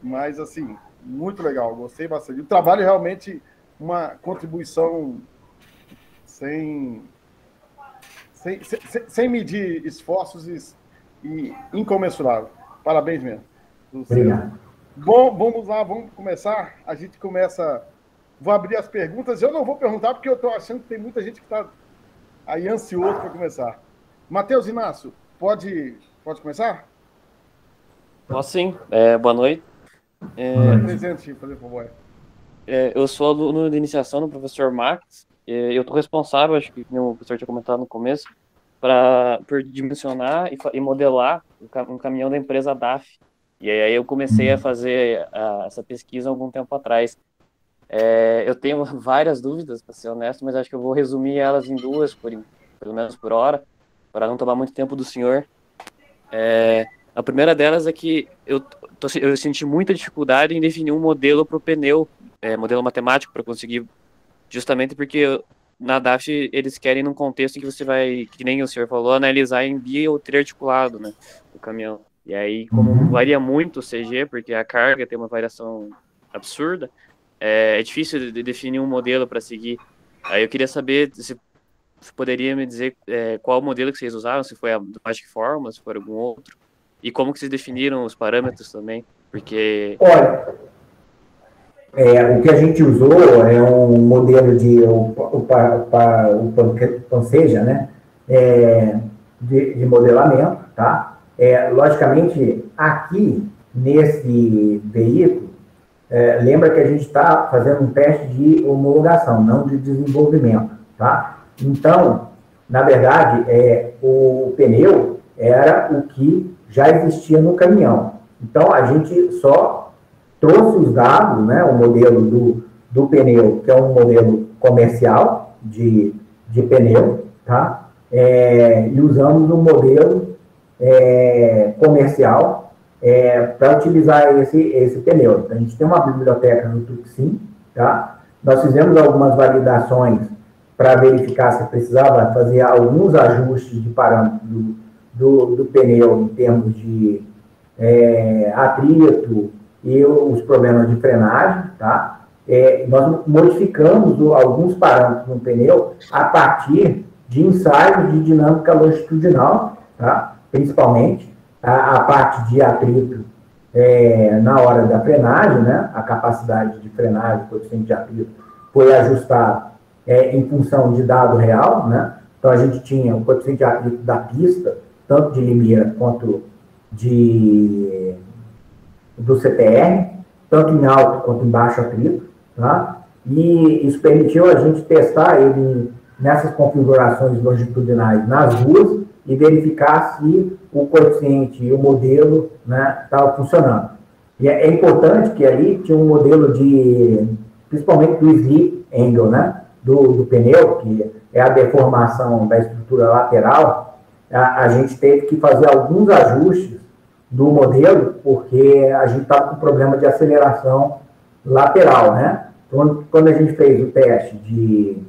Speaker 1: mas assim, muito legal, gostei bastante. O trabalho é realmente uma contribuição sem medir esforços e incomensurável. Parabéns mesmo.
Speaker 3: Obrigado.
Speaker 1: Bom, vamos lá, vamos começar. A gente começa. Vou abrir as perguntas. Eu não vou perguntar porque eu estou achando que tem muita gente que está aí ansioso para começar. Matheus Inácio, pode começar?
Speaker 4: Posso sim. Boa noite.
Speaker 1: Presente, por favor.
Speaker 4: Eu sou aluno de iniciação do professor Max. Eu estou responsável, acho que o professor tinha comentado no começo, por dimensionar e modelar um caminhão da empresa DAF. E aí eu comecei a fazer essa pesquisa há algum tempo atrás. Eu tenho várias dúvidas, para ser honesto, mas acho que eu vou resumir elas em duas, pelo menos por hora, para não tomar muito tempo do senhor. A primeira delas é que eu senti muita dificuldade em definir um modelo para o pneu, modelo matemático, para conseguir, justamente porque na DAF eles querem num contexto em que você vai, que nem o senhor falou, analisar em bi ou triarticulado, né, o caminhão. E aí, como varia muito o CG, porque a carga tem uma variação absurda, é difícil de definir um modelo para seguir. Aí eu queria saber se poderia me dizer qual modelo que vocês usaram, se foi a do Magic Formula, se foi algum outro, e como que vocês definiram os parâmetros também, porque...
Speaker 3: Olha, o que a gente usou é um modelo de Panseja, né? De modelamento, tá? Logicamente, aqui, nesse veículo, lembra que a gente está fazendo um teste de homologação, não de desenvolvimento, tá? Então, na verdade, o pneu era o que já existia no caminhão. Então, a gente só trouxe os dados, né, o modelo do pneu, que é um modelo comercial de pneu, tá? E usamos um modelo comercial para utilizar esse pneu. Então, a gente tem uma biblioteca no Tuxim, tá? Nós fizemos algumas validações para verificar se precisava fazer alguns ajustes de parâmetros do pneu em termos de atrito e os problemas de frenagem, tá? Nós modificamos alguns parâmetros no pneu a partir de ensaios de dinâmica longitudinal, tá? Principalmente a parte de atrito na hora da frenagem, né? A capacidade de frenagem, o coeficiente de atrito, foi ajustado em função de dado real, né? Então, a gente tinha o coeficiente de atrito da pista, tanto de Limeira quanto do CTR, tanto em alto quanto em baixo atrito, tá? E isso permitiu a gente testar ele nessas configurações longitudinais nas ruas e verificar se o coeficiente e o modelo, né, estavam funcionando. E é importante que ali tinha um modelo principalmente do slip angle, né, do pneu, que é a deformação da estrutura lateral. A gente teve que fazer alguns ajustes do modelo, porque a gente estava com problema de aceleração lateral, né? Então, quando a gente fez o teste de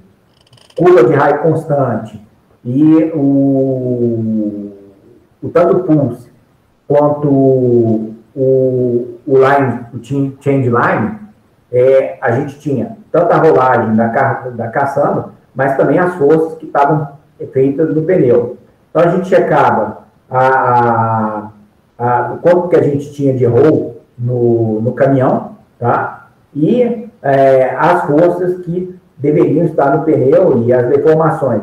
Speaker 3: curva de raio constante e tanto o pulse quanto o change line, a gente tinha tanto a rolagem da caçamba, mas também as forças que estavam feitas no pneu. Então, a gente checava o quanto que a gente tinha de roll no caminhão, tá? E as forças que deveriam estar no pneu e as deformações.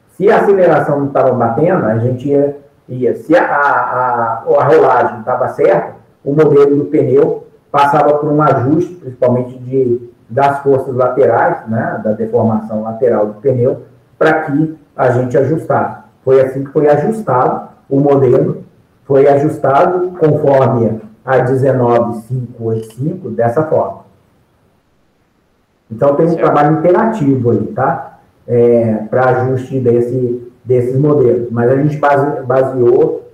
Speaker 3: Se a aceleração não estava batendo, a gente ia. Se a rolagem estava certa, o modelo do pneu passava por um ajuste, principalmente das forças laterais, né, da deformação lateral do pneu, para que a gente ajustasse. Foi assim que foi ajustado o modelo, foi ajustado conforme a 19585, dessa forma. Então, tem um trabalho interativo aí, tá? Para ajuste desses modelos, mas a gente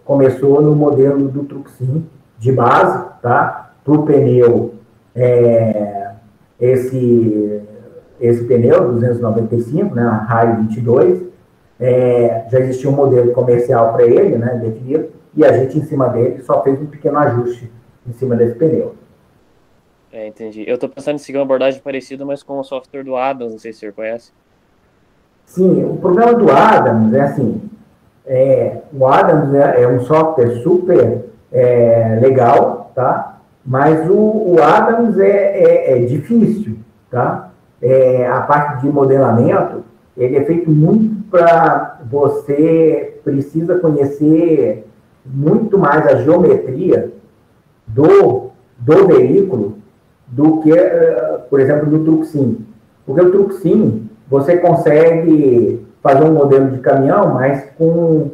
Speaker 3: começou no modelo do Truxim de base, tá? Para o pneu, esse pneu 295, né, a Raio 22, já existia um modelo comercial para ele, né, definido, e a gente, em cima dele, só fez um pequeno ajuste em cima desse pneu.
Speaker 4: Entendi. Eu estou pensando em seguir uma abordagem parecida, mas com o software do Adams, não sei se o senhor conhece.
Speaker 3: Sim, o problema do Adams é assim, o Adams é um software super legal, tá? Mas o Adams é difícil, tá? A parte de modelamento, ele é feito muito para você precisa conhecer muito mais a geometria do veículo do que, por exemplo, do Truxim. Porque o Truxim, você consegue fazer um modelo de caminhão, mas com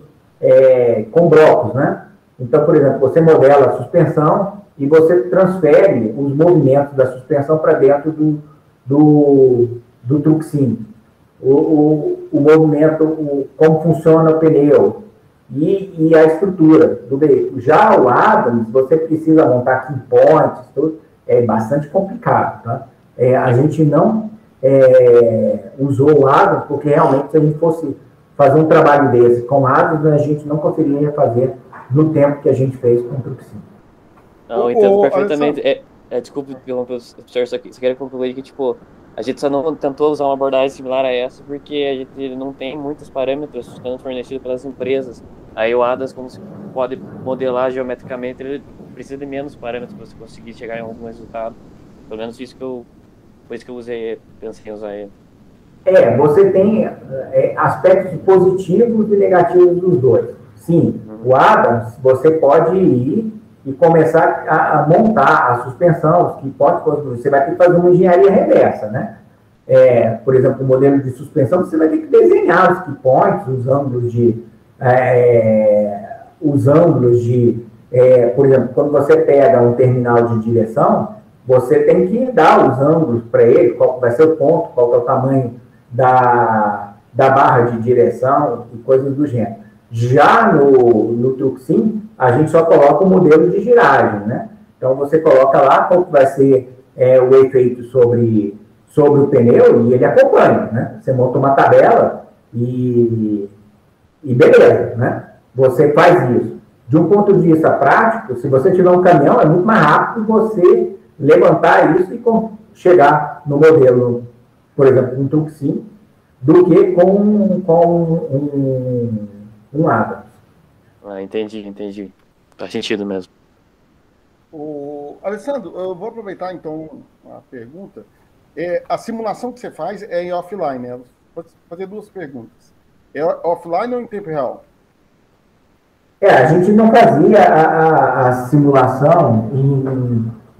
Speaker 3: blocos, né? Então, por exemplo, você modela a suspensão e você transfere os movimentos da suspensão para dentro do Truxim. O movimento, como funciona o pneu e a estrutura do veículo. Já o Adams, você precisa montar key points, tudo, é bastante complicado, tá? A gente não usou o Adams porque realmente se a gente fosse fazer um trabalho desse com o Adams, a gente não conseguiria fazer no tempo que a gente fez com o Truxim.
Speaker 4: Não, eu entendo perfeitamente. Desculpe interromper o senhor, só queria concluir que, tipo, a gente só não tentou usar uma abordagem similar a essa porque a gente não tem muitos parâmetros sendo fornecidos pelas empresas. Aí o ADAS, como se pode modelar geometricamente, ele precisa de menos parâmetros para você conseguir chegar em algum resultado. Pelo menos isso foi isso que eu usei, pensei em usar ele.
Speaker 3: Você tem aspectos positivos e negativos dos dois. Sim, o ADAS, você pode ir e começar a montar a suspensão, que você vai ter que fazer uma engenharia reversa, né? Por exemplo, o modelo de suspensão, você vai ter que desenhar os key points, os ângulos de, por exemplo, quando você pega um terminal de direção, você tem que dar os ângulos para ele, qual vai ser o ponto, qual é o tamanho da barra de direção e coisas do gênero. Já no Truxim, a gente só coloca o modelo de giragem, né? Então, você coloca lá qual vai ser o efeito sobre o pneu e ele acompanha, né? Você monta uma tabela e beleza, né? Você faz isso. De um ponto de vista prático, se você tiver um caminhão, é muito mais rápido você levantar isso e chegar no modelo, por exemplo, um Truxim, do que com um Adams.
Speaker 4: Entendi. Faz sentido mesmo.
Speaker 1: Alessandro, eu vou aproveitar então a pergunta. A simulação que você faz é em offline, né? Vou fazer duas perguntas. É offline ou em tempo real?
Speaker 3: A gente não fazia a simulação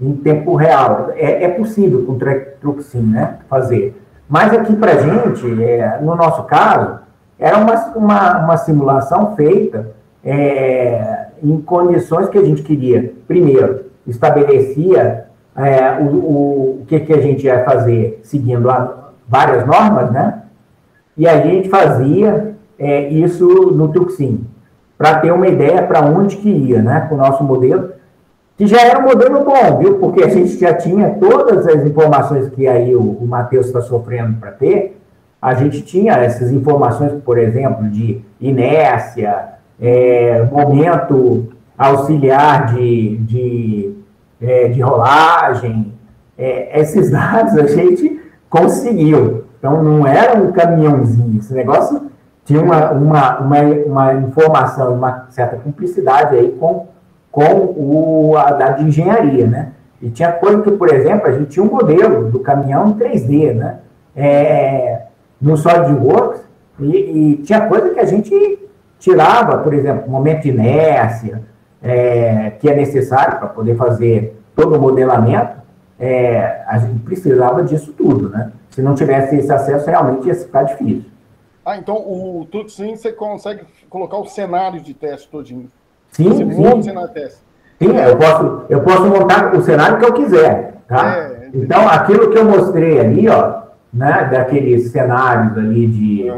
Speaker 3: em tempo real. É possível com o Truxim, né, fazer. Mas aqui para a gente, no nosso caso, era uma simulação feita em condições que a gente queria. Primeiro, estabelecia o que a gente ia fazer seguindo várias normas, né? E a gente fazia isso no Truxim, para ter uma ideia para onde que ia, né? Com o nosso modelo, que já era um modelo bom, viu? Porque a gente já tinha todas as informações que aí o Matheus está sofrendo para ter. A gente tinha essas informações, por exemplo, de inércia, momento auxiliar de rolagem, esses dados a gente conseguiu. Então, não era um caminhãozinho. Esse negócio tinha uma informação, uma certa cumplicidade aí com a de engenharia, né? E tinha coisa que, por exemplo, a gente tinha um modelo do caminhão em 3D, né? No SolidWorks, e tinha coisa que a gente tirava, por exemplo, momento de inércia, que é necessário para poder fazer todo o modelamento, a gente precisava disso tudo, né? Se não tivesse esse acesso, realmente ia ficar difícil.
Speaker 1: Então o Truxim você consegue colocar o cenário de teste todinho.
Speaker 3: Sim,
Speaker 1: você monta o cenário de teste.
Speaker 3: Sim, eu posso montar o cenário que eu quiser, tá? Então, aquilo que eu mostrei ali, ó, né, daqueles cenários ali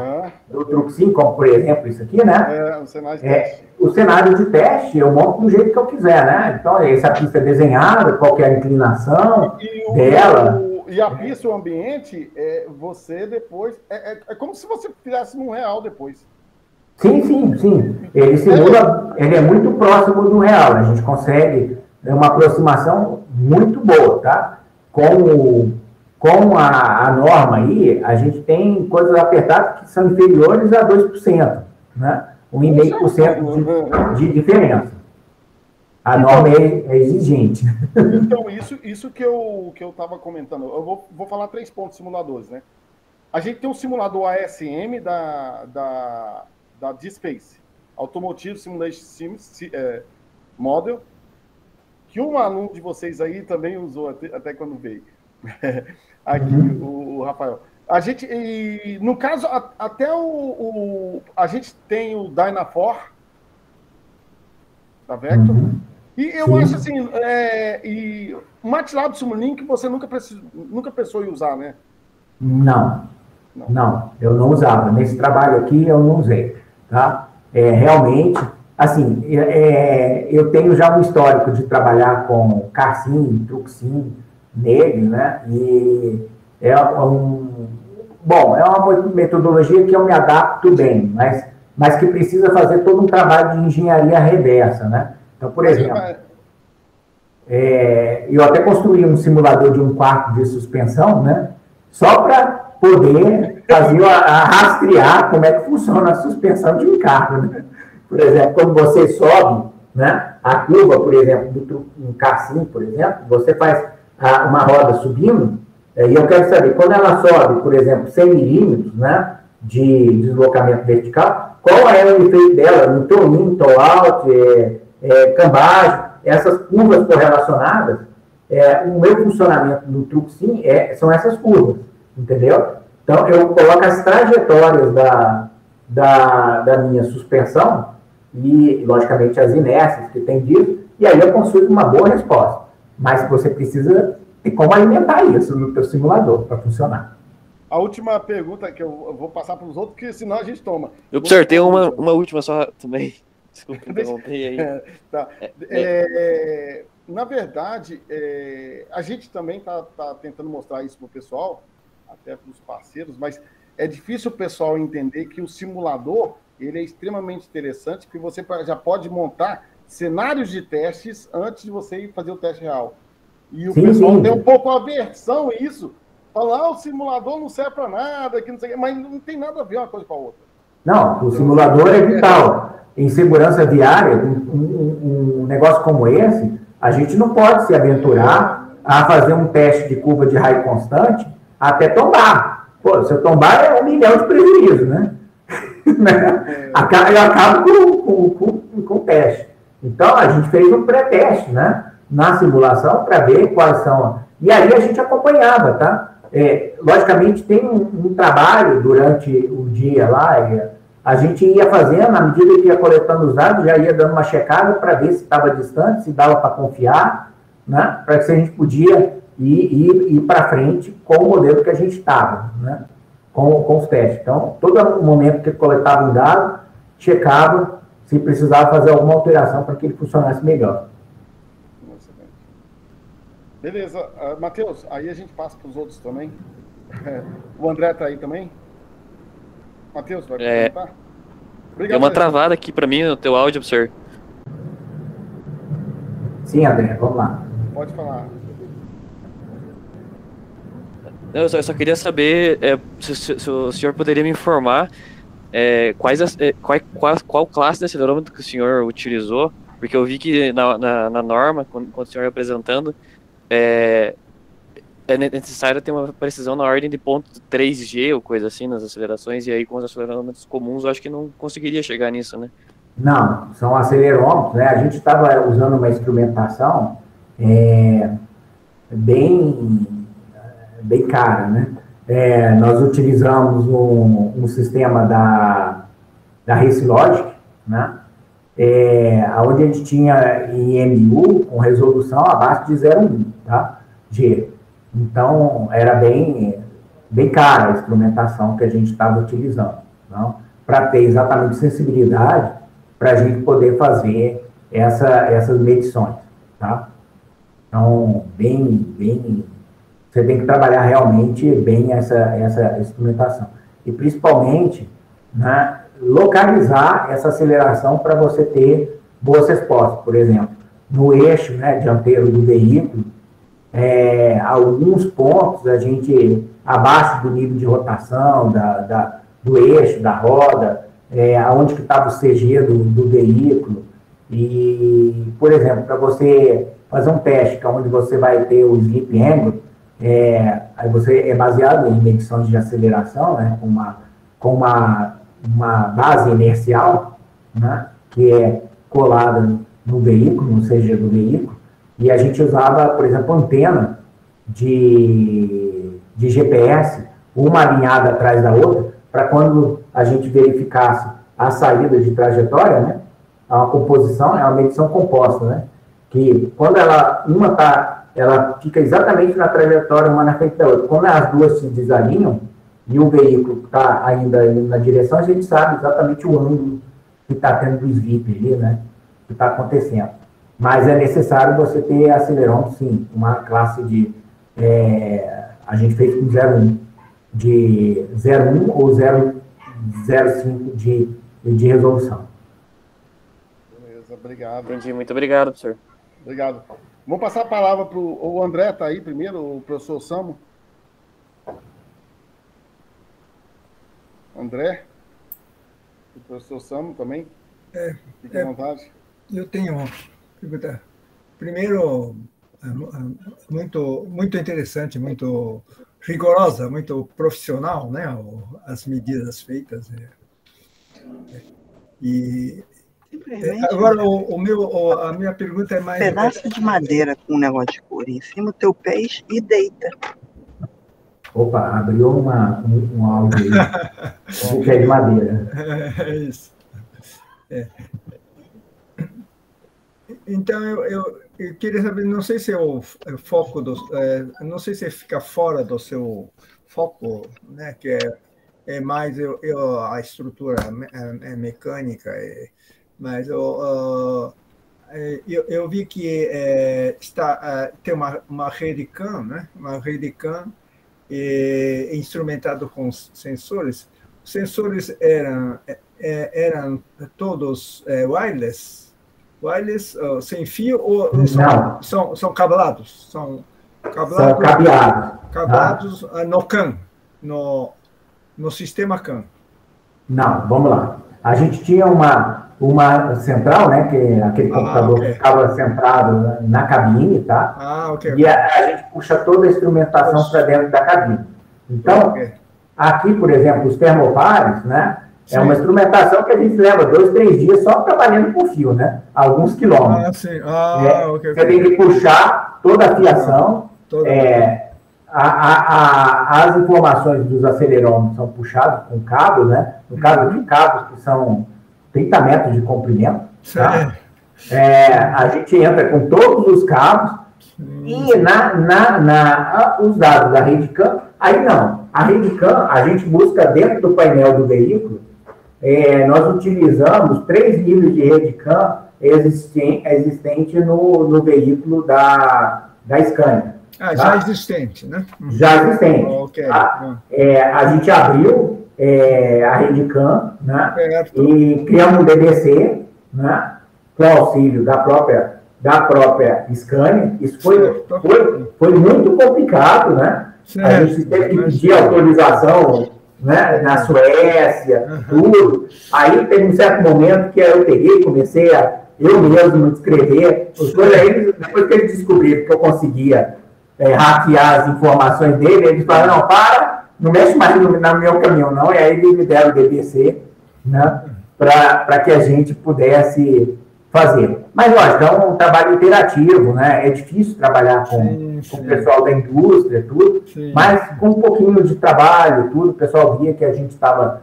Speaker 3: do Truxim, como por exemplo isso aqui, né?
Speaker 1: O cenário de teste.
Speaker 3: O cenário de teste eu monto do jeito que eu quiser, né? Então, essa pista é desenhada, qualquer inclinação dela.
Speaker 1: E a pista, o ambiente, você depois... É como se você fizesse num real depois.
Speaker 3: Sim. Ele simula, ele é muito próximo do real. A gente consegue uma aproximação muito boa, tá? Com a norma aí, a gente tem coisas apertadas que são inferiores a 2%, né? 1,5% de diferença. A norma é exigente.
Speaker 1: Então, isso que eu estava comentando. Eu vou falar 3 pontos simuladores, né? A gente tem um simulador ASM da D-Space, Automotive Simulation Model, que um aluno de vocês aí também usou até quando veio. Aqui, o Rafael. A gente, no caso, até a gente tem o Dynafor da Vector. E eu acho assim, e o MATLAB Simulink você nunca pensou em usar, né?
Speaker 3: Não, eu não usava. Nesse trabalho aqui eu não usei, tá? Realmente, assim, eu tenho já um histórico de trabalhar com Carsim, Truxim nele, né? E é uma metodologia que eu me adapto bem, mas que precisa fazer todo um trabalho de engenharia reversa, né? Então, por exemplo, eu até construí um simulador de 1/4 de suspensão, né? Só para poder fazer rastrear como é que funciona a suspensão de um carro, né? Por exemplo, quando você sobe, né, a curva, por exemplo, um Carsim, por exemplo, você faz uma roda subindo, e eu quero saber, quando ela sobe, por exemplo, 100 milímetros, né, de deslocamento vertical, qual é o efeito dela no toe-in, toe-out, cambagem, essas curvas correlacionadas, o meu funcionamento no Truxim são essas curvas, entendeu? Então, eu coloco as trajetórias da minha suspensão e, logicamente, as inércias que tem disso, e aí eu consigo uma boa resposta. Mas você precisa ter como alimentar isso no teu simulador para funcionar.
Speaker 1: A última pergunta que eu vou passar para os outros, porque senão a gente toma.
Speaker 4: Eu observei uma última só também. Desculpa, interromper aí.
Speaker 1: Tá. Na verdade, a gente também está tentando mostrar isso para o pessoal, até para os parceiros, mas é difícil o pessoal entender que o simulador ele é extremamente interessante, porque você já pode montar cenários de testes antes de você ir fazer o teste real. E o pessoal tem um pouco aversão a isso. Fala, o simulador não serve para nada, que não sei, mas não tem nada a ver uma coisa com a outra.
Speaker 3: Não, o simulador é vital. Em segurança viária, um negócio como esse, a gente não pode se aventurar a fazer um teste de curva de raio constante até tombar. Pô, se eu tombar é 1 milhão de prejuízo, né? Eu acabo com o teste. Então, a gente fez um pré-teste, né? Na simulação, para ver quais são. E aí a gente acompanhava, tá? Logicamente, tem um trabalho durante o dia lá, a gente ia fazendo, à medida que ia coletando os dados, já ia dando uma checada para ver se estava distante, se dava para confiar, né? Para ver se a gente podia ir para frente com o modelo que a gente estava, né? Com os testes. Então, todo momento que coletava um dado, checava se precisava fazer alguma alteração para que ele funcionasse melhor.
Speaker 1: Beleza. Matheus, aí a gente passa para os outros também. O André está aí também? Matheus, vai perguntar? Obrigado.
Speaker 4: Deu uma travada aqui para mim no teu áudio, professor.
Speaker 3: Sim, André, vamos lá.
Speaker 1: Pode falar.
Speaker 4: Eu só queria saber se o senhor poderia me informar qual classe de acelerômetro que o senhor utilizou, porque eu vi que na norma, quando o senhor ia apresentando, é necessário ter uma precisão na ordem de 0.3G ou coisa assim nas acelerações, e aí com os acelerômetros comuns eu acho que não conseguiria chegar nisso, né?
Speaker 3: Não, são acelerômetros, né? A gente estava usando uma instrumentação bem cara, né? Nós utilizamos um sistema da Racelogic, né? Onde a gente tinha IMU com resolução abaixo de 0,1, tá? G. Então, era bem bem cara a instrumentação que a gente estava utilizando, para ter exatamente sensibilidade para a gente poder fazer essas medições, tá? Então, você tem que trabalhar realmente bem essa instrumentação. E, principalmente, né, localizar essa aceleração para você ter boas respostas. Por exemplo, no eixo, né, dianteiro do veículo, alguns pontos a gente, abaixo do nível de rotação do eixo, da roda, aonde que estava o CG do veículo. E, por exemplo, para você fazer um teste, que é onde você vai ter o slip angle, aí você é baseado em medições de aceleração, né, com uma base inercial, né, que é colada no veículo, no CG do veículo, e a gente usava, por exemplo, antena de GPS, uma alinhada atrás da outra, para quando a gente verificasse a saída de trajetória, né, a composição é uma medição composta, né, que quando ela fica exatamente na trajetória uma na frente da outra. Quando as duas se desalinham e o veículo está ainda indo na direção, a gente sabe exatamente o ângulo que está tendo do slip ali, né, que está acontecendo. Mas é necessário você ter acelerômetro, sim, uma classe de... a gente fez com 0,1, de 0,1 ou 0,05 de resolução.
Speaker 1: Beleza, obrigado.
Speaker 4: Entendi, muito obrigado, professor.
Speaker 1: Obrigado. Vamos passar a palavra para o André, está aí primeiro, o professor Samo. André? O professor Samo também? Fique à vontade.
Speaker 2: Eu tenho uma pergunta. Primeiro, muito interessante, muito rigorosa, muito profissional, né? As medidas feitas. E agora a minha pergunta é mais...
Speaker 5: Pedaço de madeira com um negócio de couro em cima do teu pés e deita.
Speaker 3: Opa, abriu um áudio aí. Um pé de madeira.
Speaker 2: É isso. Então, eu queria saber, não sei se é o foco, não sei se fica fora do seu foco, né, que é mais a estrutura mecânica, mas eu vi que tem uma rede CAN, né, uma rede CAN instrumentado com sensores. Os sensores eram todos wireless, sem fio, ou são cablados? São cabeados no CAN, no sistema CAN.
Speaker 3: Não, vamos lá. A gente tinha uma central, né, que é aquele computador que ficava centrado na cabine, tá? E a gente puxa toda a instrumentação para dentro da cabine. Então, aqui, por exemplo, os termopares, né, é uma instrumentação que a gente leva 2, 3 dias só trabalhando com fio, né? Alguns quilômetros. Você tem que puxar toda a fiação. As informações dos acelerômetros são puxadas com cabos, né? No caso de cabos que são 30 metros de comprimento. Tá? A gente entra com todos os cabos e os dados da rede CAN, aí não. A rede CAN, a gente busca dentro do painel do veículo. Nós utilizamos 3 níveis de rede CAN existente no veículo da Scania.
Speaker 2: Já existente, né?
Speaker 3: Já existente. A gente abriu a rede CAN, né? E criamos um DBC, né? Com auxílio da própria Scania. Isso foi muito complicado, né? A gente teve que pedir autorização, né, na Suécia, tudo. Aí teve um certo momento que eu peguei, comecei eu mesmo escrever. Depois que eles descobriram que eu conseguia hackear as informações dele, eles falaram, não mexe mais no meu caminhão, não. E aí eles me deram o DBC, né, para que a gente pudesse fazer. Mas, lógico, é um trabalho interativo, né? É difícil trabalhar com o pessoal da indústria, tudo, mas com um pouquinho de trabalho, tudo, o pessoal via que a gente estava,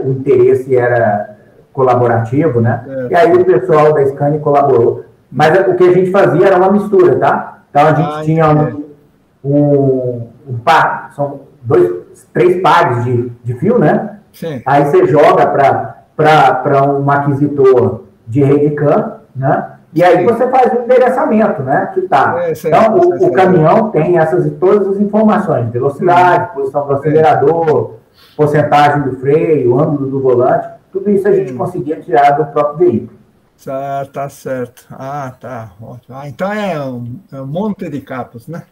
Speaker 3: o interesse era colaborativo, né? E aí o pessoal da Scania colaborou. Mas o que a gente fazia era uma mistura, tá? Então a gente tinha um par, 3 pares de fio, né?
Speaker 2: Sim.
Speaker 3: Aí você joga para um aquisitor de rede CAN, né? E aí você faz o endereçamento, né? Que tá. Então, o caminhão tem todas as informações: velocidade, posição do acelerador, porcentagem do freio, ângulo do volante, tudo isso a gente conseguia tirar do próprio veículo.
Speaker 2: Tá certo. Tá. Ótimo. Então é um monte de capos, né?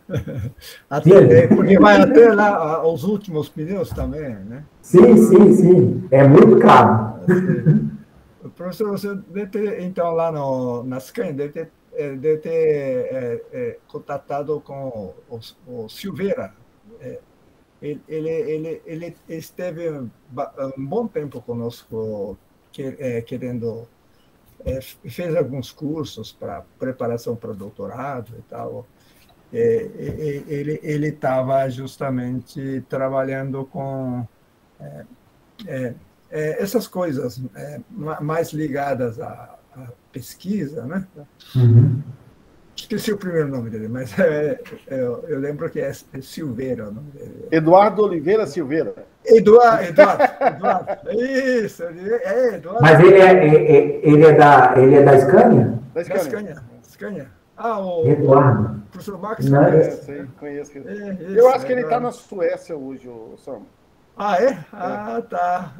Speaker 2: Porque vai até lá os últimos pneus também, né?
Speaker 3: Sim. É muito caro.
Speaker 2: Professor, você deve ter, então, lá na Scania, deve ter contatado com o Silveira. Ele esteve um bom tempo conosco, querendo... fez alguns cursos para preparação para doutorado e tal. Ele estava justamente trabalhando com essas coisas mais ligadas à pesquisa, né?
Speaker 3: Uhum.
Speaker 2: Esqueci o primeiro nome dele, mas eu lembro que é Silveira o nome dele.
Speaker 1: Eduardo Oliveira Silveira.
Speaker 2: Eduardo. Isso, Eduardo.
Speaker 3: Mas ele é da Scania?
Speaker 1: Da
Speaker 2: Scania. O
Speaker 3: Eduardo.
Speaker 2: Professor Max
Speaker 1: conheço. Eu acho que ele está na Suécia hoje, o Sam.
Speaker 2: É? Tá.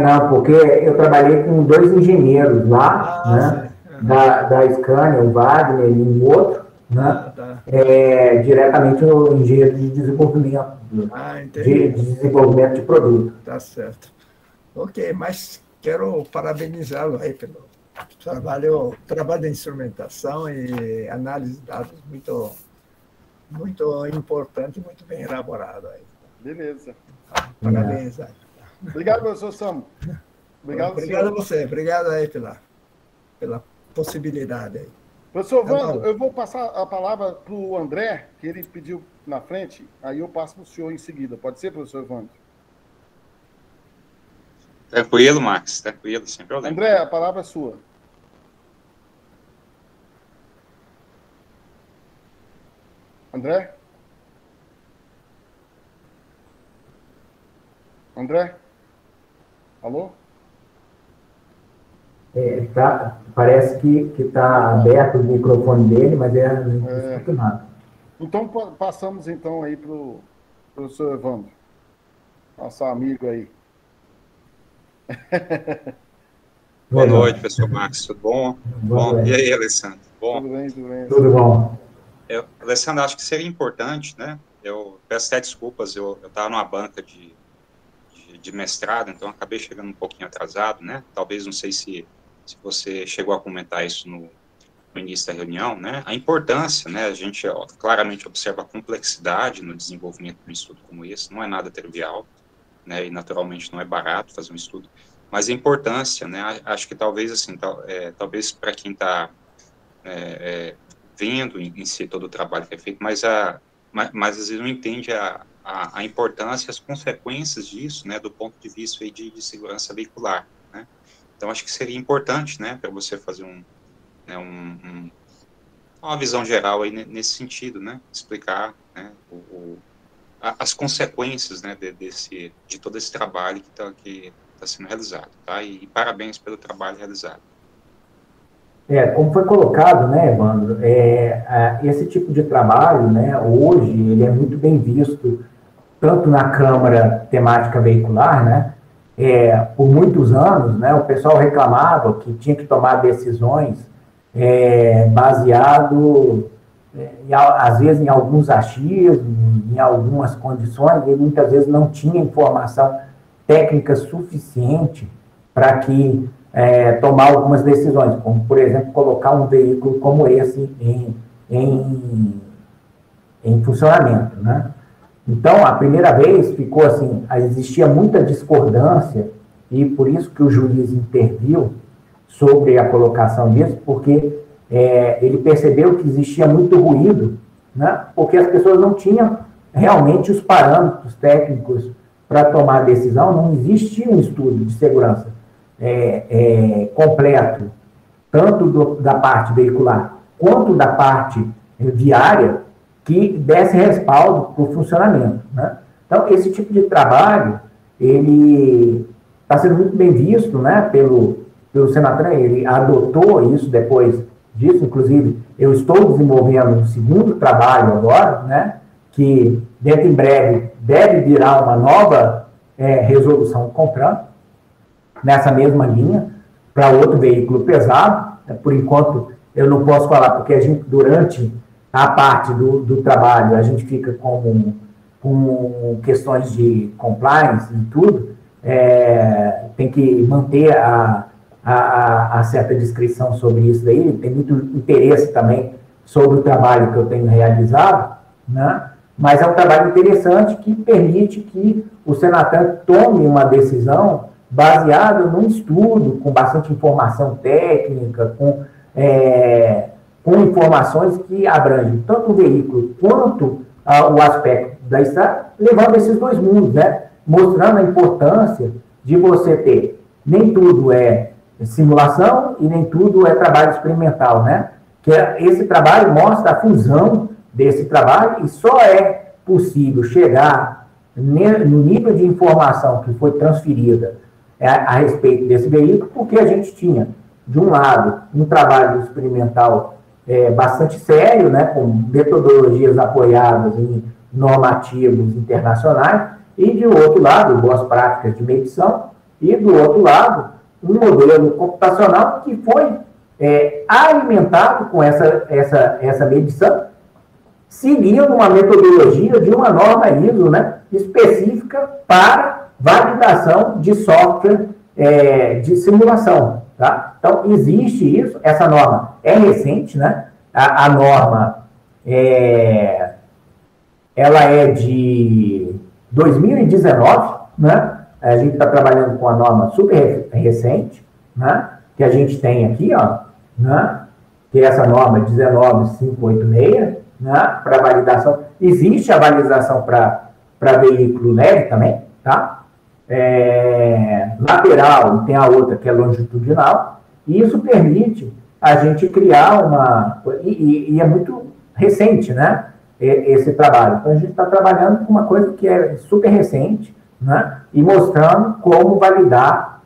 Speaker 3: Não, porque eu trabalhei com 2 engenheiros lá, né? Da Scania, o Wagner e um outro, né? Diretamente no engenheiro de desenvolvimento, de desenvolvimento de produto.
Speaker 2: Tá certo. Ok, mas quero parabenizá-lo aí pelo trabalho de instrumentação e análise de dados muito importante, muito bem elaborado aí.
Speaker 1: Beleza.
Speaker 2: Parabéns aí.
Speaker 1: Obrigado, professor Sam.
Speaker 2: Obrigado a você. Obrigado aí pela possibilidade aí.
Speaker 1: Professor Wando, eu vou passar a palavra para o André, que ele pediu na frente, aí eu passo para o senhor em seguida. Pode ser, professor Wando?
Speaker 6: Tranquilo, Max, tranquilo, sem problema.
Speaker 1: André, a palavra é sua. André? Alô?
Speaker 3: Parece que está aberto o microfone dele, mas não escuta nada.
Speaker 1: Então, passamos então aí para o professor Evandro, nosso amigo aí.
Speaker 6: Boa noite, professor Max, tudo bom? Bom. E aí, Alessandro? Bom?
Speaker 1: Tudo bem.
Speaker 3: Tudo bom.
Speaker 6: Alessandro, acho que seria importante, né? Eu peço até desculpas, eu estava numa banca de mestrado, então acabei chegando um pouquinho atrasado, né? Talvez, não sei se você chegou a comentar isso no início da reunião, né? A importância, né? A gente claramente observa a complexidade no desenvolvimento de um estudo como esse, não é nada trivial, né? E naturalmente não é barato fazer um estudo, mas a importância, né? Acho que talvez, assim, talvez para quem está vendo em si todo o trabalho que é feito, mas às vezes não entende a importância e as consequências disso, né, do ponto de vista aí de segurança veicular, né? Então, acho que seria importante, né, para você fazer uma visão geral aí nesse sentido, né, explicar, né, as consequências, né, de todo esse trabalho que está sendo realizado, tá? E parabéns pelo trabalho realizado.
Speaker 3: Como foi colocado, né, Evandro, esse tipo de trabalho, né, hoje, ele é muito bem visto, tanto na Câmara Temática Veicular, né, por muitos anos, né, o pessoal reclamava que tinha que tomar decisões baseado, às vezes, em alguns achismos, em algumas condições, e muitas vezes não tinha informação técnica suficiente para que tomar algumas decisões, como, por exemplo, colocar um veículo como esse em funcionamento, né? Então, a primeira vez ficou assim, existia muita discordância, e por isso que o juiz interviu sobre a colocação disso, porque ele percebeu que existia muito ruído, né? Porque as pessoas não tinham realmente os parâmetros técnicos para tomar a decisão, não existia um estudo de segurança completo, tanto da parte veicular quanto da parte viária, que desse respaldo para o funcionamento, né? Então, esse tipo de trabalho, ele está sendo muito bem visto, né, pelo Senatran. Ele adotou isso depois disso. Inclusive, eu estou desenvolvendo um segundo trabalho agora, né, que dentro em breve deve virar uma nova resolução CONTRAN, nessa mesma linha, para outro veículo pesado. Por enquanto, eu não posso falar, porque a gente, durante a parte do trabalho, a gente fica com questões de compliance e tudo, tem que manter a certa descrição sobre isso daí, tem muito interesse também sobre o trabalho que eu tenho realizado, né? Mas é um trabalho interessante que permite que o Senatran tome uma decisão baseada num estudo, com bastante informação técnica, com informações que abrangem tanto o veículo quanto o aspecto da estrada, levando esses dois mundos, né? Mostrando a importância de você ter, nem tudo é simulação e nem tudo é trabalho experimental, né? Que esse trabalho mostra a fusão desse trabalho e só é possível chegar no nível de informação que foi transferida a respeito desse veículo, porque a gente tinha, de um lado, um trabalho experimental bastante sério, né, com metodologias apoiadas em normativos internacionais, e, de outro lado, boas práticas de medição, e, do outro lado, um modelo computacional que foi alimentado com essa medição, seguindo uma metodologia de uma norma ISO, né, específica para validação de software de simulação. Tá? Então, existe isso, essa norma é recente, né? A norma ela é de 2019, né? A gente está trabalhando com a norma super recente, né? Que a gente tem aqui, ó, né? Que é essa norma 19586, né? Para validação. Existe a validação para veículo leve também, tá? Lateral, e tem a outra que é longitudinal, e isso permite a gente criar uma... E é muito recente, né? Esse trabalho. Então, a gente está trabalhando com uma coisa que é super recente, né? E mostrando como validar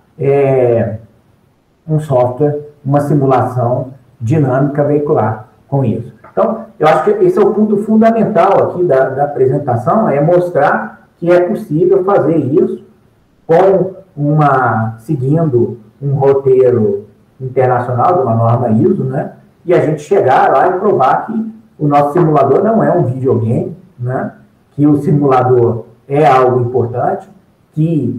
Speaker 3: um software, uma simulação dinâmica veicular com isso. Então, eu acho que esse é o ponto fundamental aqui da apresentação, é mostrar que é possível fazer isso seguindo um roteiro internacional, de uma norma ISO, né? E a gente chegar lá e provar que o nosso simulador não é um videogame, né? Que o simulador é algo importante, que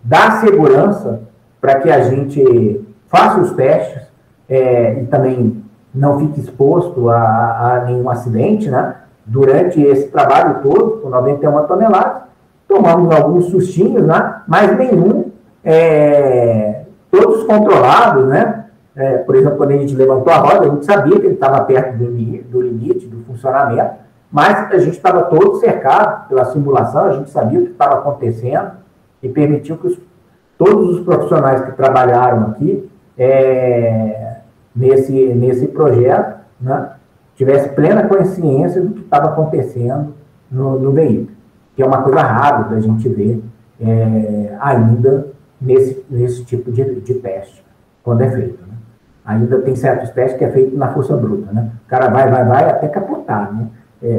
Speaker 3: dá segurança para que a gente faça os testes e também não fique exposto a nenhum acidente, né? Durante esse trabalho todo, com 91 toneladas, tomamos alguns sustinhos, né? Mas nenhum, todos controlados, né? Por exemplo, quando a gente levantou a roda, a gente sabia que ele estava perto do limite do funcionamento, mas a gente estava todo cercado pela simulação, a gente sabia o que estava acontecendo e permitiu que todos os profissionais que trabalharam aqui nesse projeto, né, tivessem plena consciência do que estava acontecendo no veículo, que é uma coisa rara da gente ver ainda nesse tipo de teste, quando é feito. Né? Ainda tem certos testes que é feito na força bruta. Né? O cara vai até capotar, né?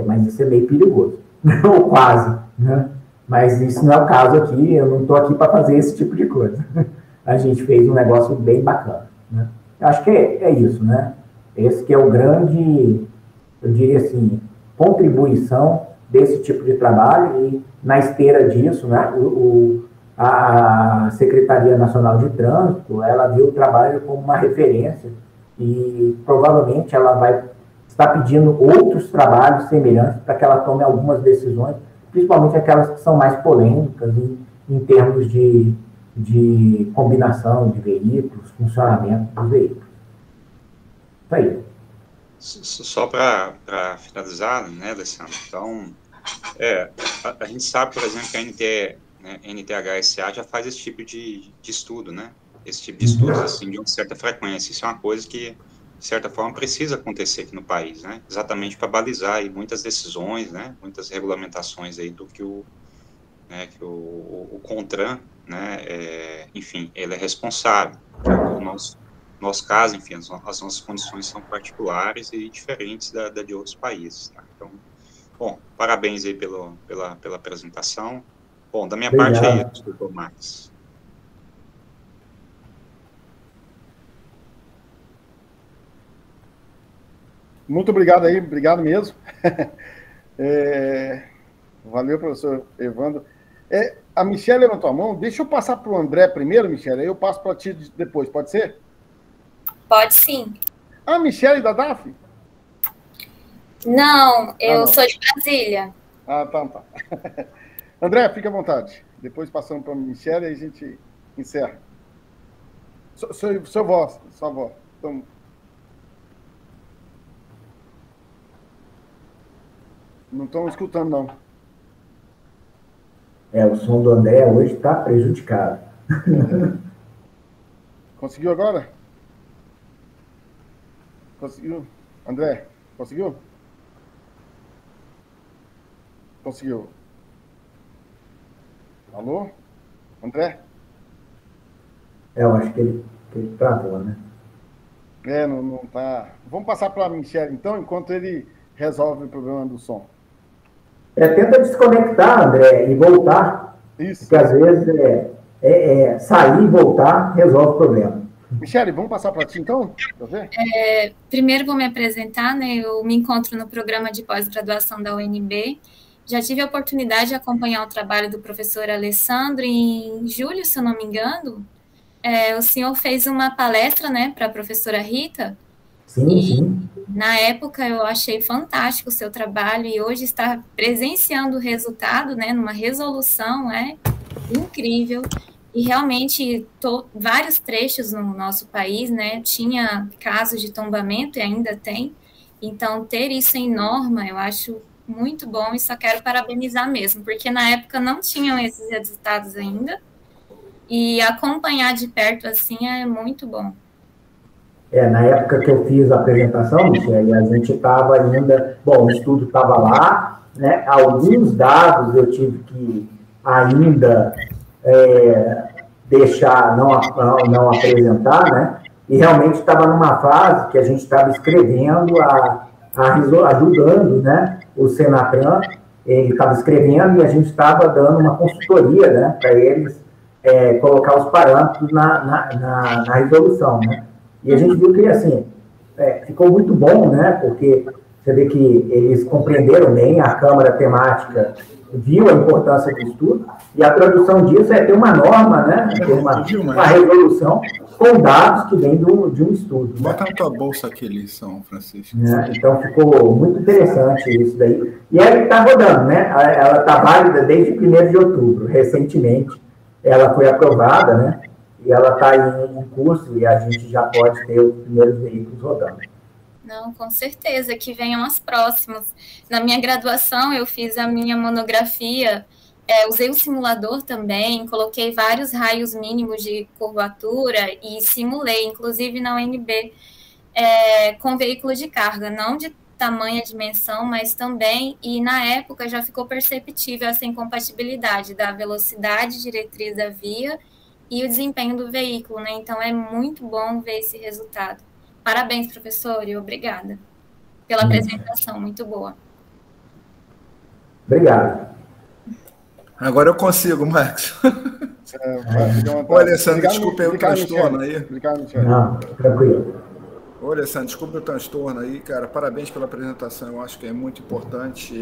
Speaker 3: Mas isso é meio perigoso. Ou quase. Né? Mas isso não é o caso aqui, eu não estou aqui para fazer esse tipo de coisa. A gente fez um negócio bem bacana. Né? Eu acho que é isso, né? Esse que é o grande, eu diria assim, contribuição desse tipo de trabalho, e na esteira disso, né, a Secretaria Nacional de Trânsito, ela viu o trabalho como uma referência e provavelmente ela vai estar pedindo outros trabalhos semelhantes para que ela tome algumas decisões, principalmente aquelas que são mais polêmicas em termos de combinação de veículos, funcionamento dos veículos. Isso aí.
Speaker 6: Só para finalizar, né, Alessandro? Então, a gente sabe, por exemplo, que a NTH-SA já faz esse tipo de estudo, né? Esse tipo de estudos, assim, de uma certa frequência. Isso é uma coisa que, de certa forma, precisa acontecer aqui no país, né? Exatamente para balizar aí muitas decisões, né? Muitas regulamentações aí do que o né, que o CONTRAN, né, enfim, ele é responsável. No nosso caso, enfim, as nossas condições são particulares e diferentes da de outros países. Tá? Então, bom, parabéns aí pela apresentação. Bom, da minha parte é isso, doutor Max.
Speaker 1: Muito obrigado aí, obrigado mesmo. Valeu, professor Evandro. A Michelle levantou a mão, deixa eu passar para o André primeiro, Michelle, aí eu passo para ti depois, pode ser?
Speaker 7: Pode sim.
Speaker 1: Ah, Michelle da DAF?
Speaker 7: Não, eu sou de Brasília.
Speaker 1: Ah, tá. André, fica à vontade. Depois passamos para a Michelle e a gente encerra. Sua voz. Então... Não estão escutando, não.
Speaker 3: O som do André hoje está prejudicado.
Speaker 1: Conseguiu agora? Conseguiu? André, conseguiu? Conseguiu. Alô? André?
Speaker 3: Eu acho que ele travou, né?
Speaker 1: Não tá. Vamos passar para a Michelle, então, enquanto ele resolve o problema do som.
Speaker 3: Tenta desconectar, André, e voltar.
Speaker 1: Isso.
Speaker 3: Porque às vezes sair e voltar resolve o problema.
Speaker 1: Michelle, vamos passar para ti, então? Pra ver?
Speaker 7: Primeiro vou me apresentar, né? Eu me encontro no programa de pós-graduação da UNB. Já tive a oportunidade de acompanhar o trabalho do professor Alessandro em julho, se eu não me engano. O senhor fez uma palestra, né, para a professora Rita.
Speaker 3: Sim.
Speaker 7: Na época eu achei fantástico o seu trabalho e hoje estar presenciando o resultado, né, numa resolução é incrível. E realmente vários trechos no nosso país, né, tinha casos de tombamento e ainda tem. Então ter isso em norma eu acho muito bom e só quero parabenizar mesmo, porque na época não tinham esses resultados ainda e acompanhar de perto assim é muito bom.
Speaker 3: Na época que eu fiz a apresentação, Michele, a gente estava ainda... Bom, o estudo estava lá, né? Alguns dados eu tive que ainda deixar, não apresentar, né? E realmente estava numa fase que a gente estava escrevendo, ajudando, né? O Senatran, ele estava escrevendo e a gente estava dando uma consultoria, né? Para eles colocar os parâmetros na resolução, né? E a gente viu que, assim, ficou muito bom, né? Porque você vê que eles compreenderam bem, a Câmara Temática viu a importância do estudo, e a tradução disso é ter uma norma, né? Ter uma resolução com dados que vêm de um estudo.
Speaker 8: Bota na tua bolsa aqui, São Francisco.
Speaker 3: Então, ficou muito interessante isso daí. E aí está rodando, né? Ela está válida desde 1º de outubro. Recentemente, ela foi aprovada, né? E ela está em curso e a gente já pode ter os primeiros veículos rodando.
Speaker 7: Não, com certeza, que venham as próximas. Na minha graduação, eu fiz a minha monografia, usei o simulador também, coloquei vários raios mínimos de curvatura e simulei, inclusive na UNB, com veículo de carga, não de tamanha dimensão, mas também, e na época já ficou perceptível essa incompatibilidade da velocidade diretriz da via e o desempenho do veículo, né? Então é muito bom ver esse resultado. Parabéns, professor, e obrigada pela apresentação, muito boa.
Speaker 3: Obrigado.
Speaker 8: Agora eu consigo, Max.
Speaker 3: Ô,
Speaker 8: Alessandro, desculpa aí o transtorno aí.
Speaker 3: Não, tranquilo.
Speaker 8: Ô, Alessandro, desculpa o transtorno aí, cara. Parabéns pela apresentação, eu acho que é muito importante.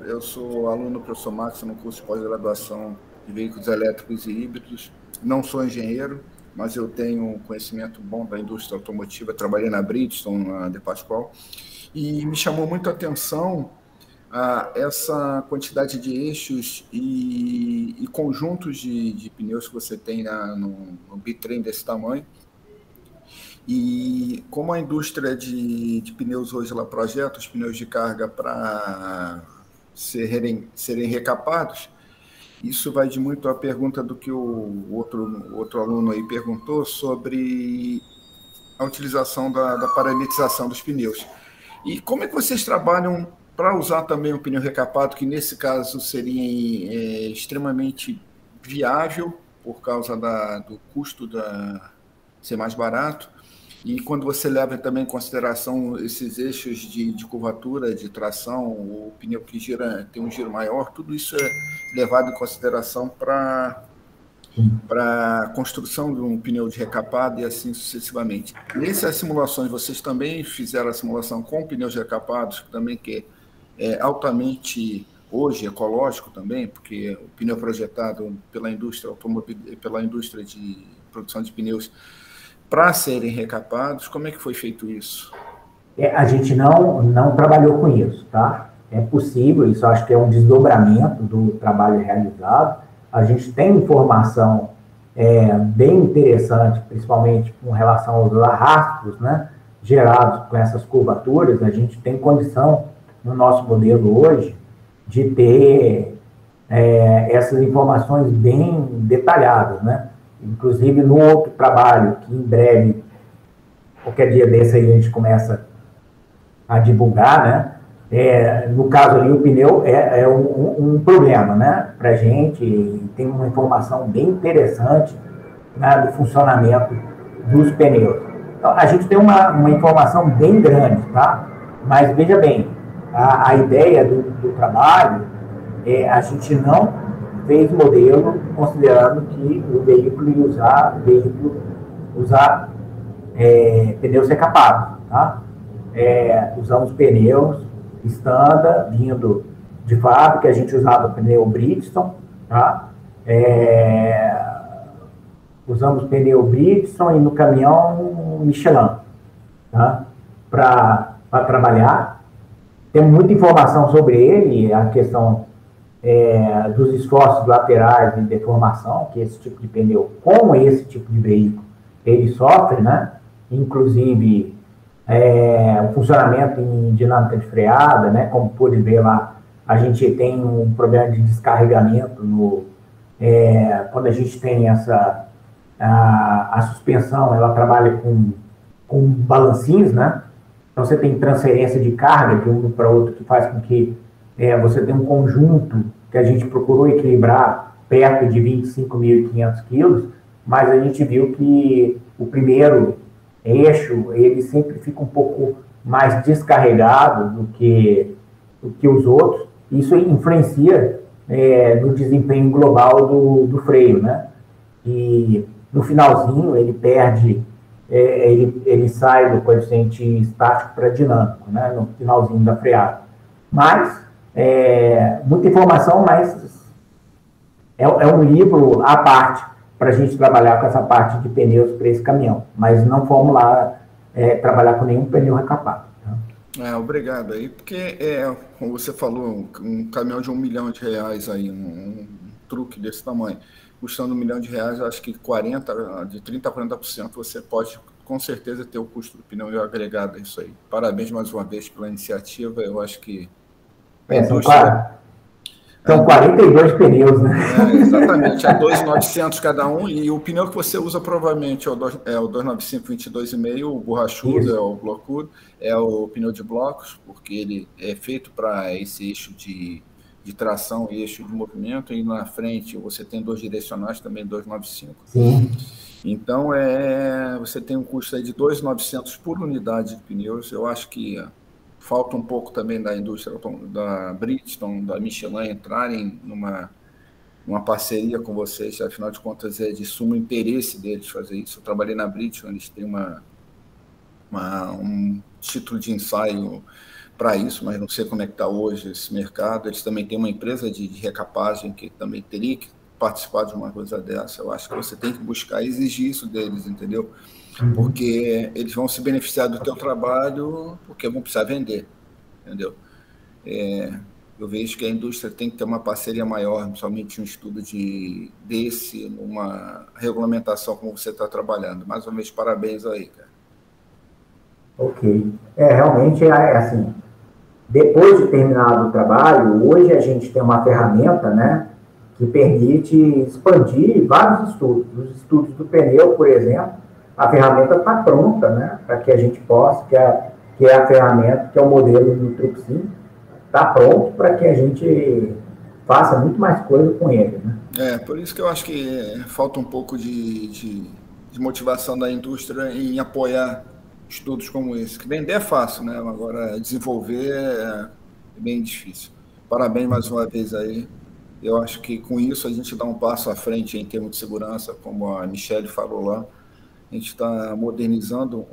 Speaker 8: Eu sou aluno do professor Max no curso de pós-graduação de veículos elétricos e híbridos. Não sou engenheiro, mas eu tenho conhecimento bom da indústria automotiva. Trabalhei na Bridgestone, na De Pascoal, e me chamou muito a atenção essa quantidade de eixos e conjuntos de pneus que você tem no bitrem desse tamanho. E como a indústria de pneus hoje ela projeta os pneus de carga para serem recapados, isso vai de muito à pergunta do que o outro aluno aí perguntou sobre a utilização da parametrização dos pneus. E como é que vocês trabalham para usar também o pneu recapado, que nesse caso seria extremamente viável por causa do custo ser mais barato. E quando você leva também em consideração esses eixos de curvatura, de tração, o pneu que tem um giro maior, tudo isso é levado em consideração para a construção de um pneu de recapado e assim sucessivamente. Nessas simulações, vocês também fizeram a simulação com pneus recapados, também que é altamente, hoje, ecológico também, porque o pneu projetado pela indústria pela indústria de produção de pneus para serem recapados. Como é que foi feito isso?
Speaker 3: A gente não trabalhou com isso, tá? É possível, isso acho que é um desdobramento do trabalho realizado. A gente tem informação bem interessante, principalmente com relação aos arrastos, né, gerados com essas curvaturas. A gente tem condição, no nosso modelo hoje, de ter essas informações bem detalhadas, né? Inclusive, no outro trabalho, que em breve, qualquer dia desse aí a gente começa a divulgar, né? No caso ali, o pneu é um problema, né? Para a gente, tem uma informação bem interessante, né, do funcionamento dos pneus. Então, a gente tem uma informação bem grande, tá? Mas, veja bem, a ideia do trabalho a gente não fez modelo considerando que o veículo ia usar pneus recapados, tá? Usamos pneus standard, vindo de fábrica. A gente usava pneu Bridgestone, tá? Usamos pneu Bridgestone e no caminhão Michelin, tá? Para trabalhar. Tem muita informação sobre ele, a questão dos esforços laterais de deformação, que esse tipo de pneu, com esse tipo de veículo, ele sofre, né? Inclusive, o funcionamento em dinâmica de freada, né? Como pode ver lá, a gente tem um problema de descarregamento quando a gente tem a suspensão, ela trabalha com balancinhos, né? Então, você tem transferência de carga de um para outro, que faz com que você tenha um conjunto que a gente procurou equilibrar perto de 25.500 quilos, mas a gente viu que o primeiro eixo, ele sempre fica um pouco mais descarregado do que os outros. Isso influencia no desempenho global do freio, né? E no finalzinho ele perde, ele sai do coeficiente estático para dinâmico, né? No finalzinho da freada. Mas, muita informação, mas é um livro à parte para a gente trabalhar com essa parte de pneus para esse caminhão. Mas não fomos lá trabalhar com nenhum pneu recapado. Tá?
Speaker 8: Obrigado aí, porque, como você falou, um caminhão de R$1 milhão aí, um truque desse tamanho, custando R$1 milhão, acho que de 30% a 40% você pode, com certeza, ter o custo do pneu agregado a isso aí. Parabéns mais uma vez pela iniciativa, eu acho que...
Speaker 3: São 42 pneus, né?
Speaker 8: Exatamente, é 2.900 cada um, e o pneu que você usa provavelmente é o 295 22,5, o borrachudo, isso. É o blocudo, é o pneu de blocos, porque ele é feito para esse eixo de tração e eixo de movimento, e na frente você tem 2 direcionais também, 295.
Speaker 3: Sim.
Speaker 8: Então, você tem um custo aí de 2.900 por unidade de pneus. Eu acho que falta um pouco também da indústria, da Bridgestone, da Michelin entrarem numa parceria com vocês. Afinal de contas, é de sumo interesse deles fazer isso. Eu trabalhei na Bridgestone, eles têm um título de ensaio para isso, mas não sei como é que está hoje esse mercado. Eles também têm uma empresa de recapagem que também teria que participar de uma coisa dessa. Eu acho que você tem que buscar exigir isso deles, entendeu? Porque eles vão se beneficiar do teu trabalho, porque vão precisar vender, entendeu? Eu vejo que a indústria tem que ter uma parceria maior, principalmente um estudo uma regulamentação como você está trabalhando. Mais uma vez, parabéns aí, cara.
Speaker 3: Ok. Realmente é assim, depois de terminado o trabalho, hoje a gente tem uma ferramenta, né, que permite expandir vários estudos. Os estudos do pneu, por exemplo, a ferramenta está pronta, né, para que a gente possa, que é a ferramenta, que é o modelo do Trupsim, está pronto para que a gente faça muito mais coisa com ele, né?
Speaker 8: Por isso que eu acho que falta um pouco de motivação da indústria em apoiar estudos como esse, que vender é fácil, né? Agora desenvolver é bem difícil. Parabéns mais uma vez aí. Eu acho que com isso a gente dá um passo à frente em termos de segurança, como a Michelle falou lá. A gente está modernizando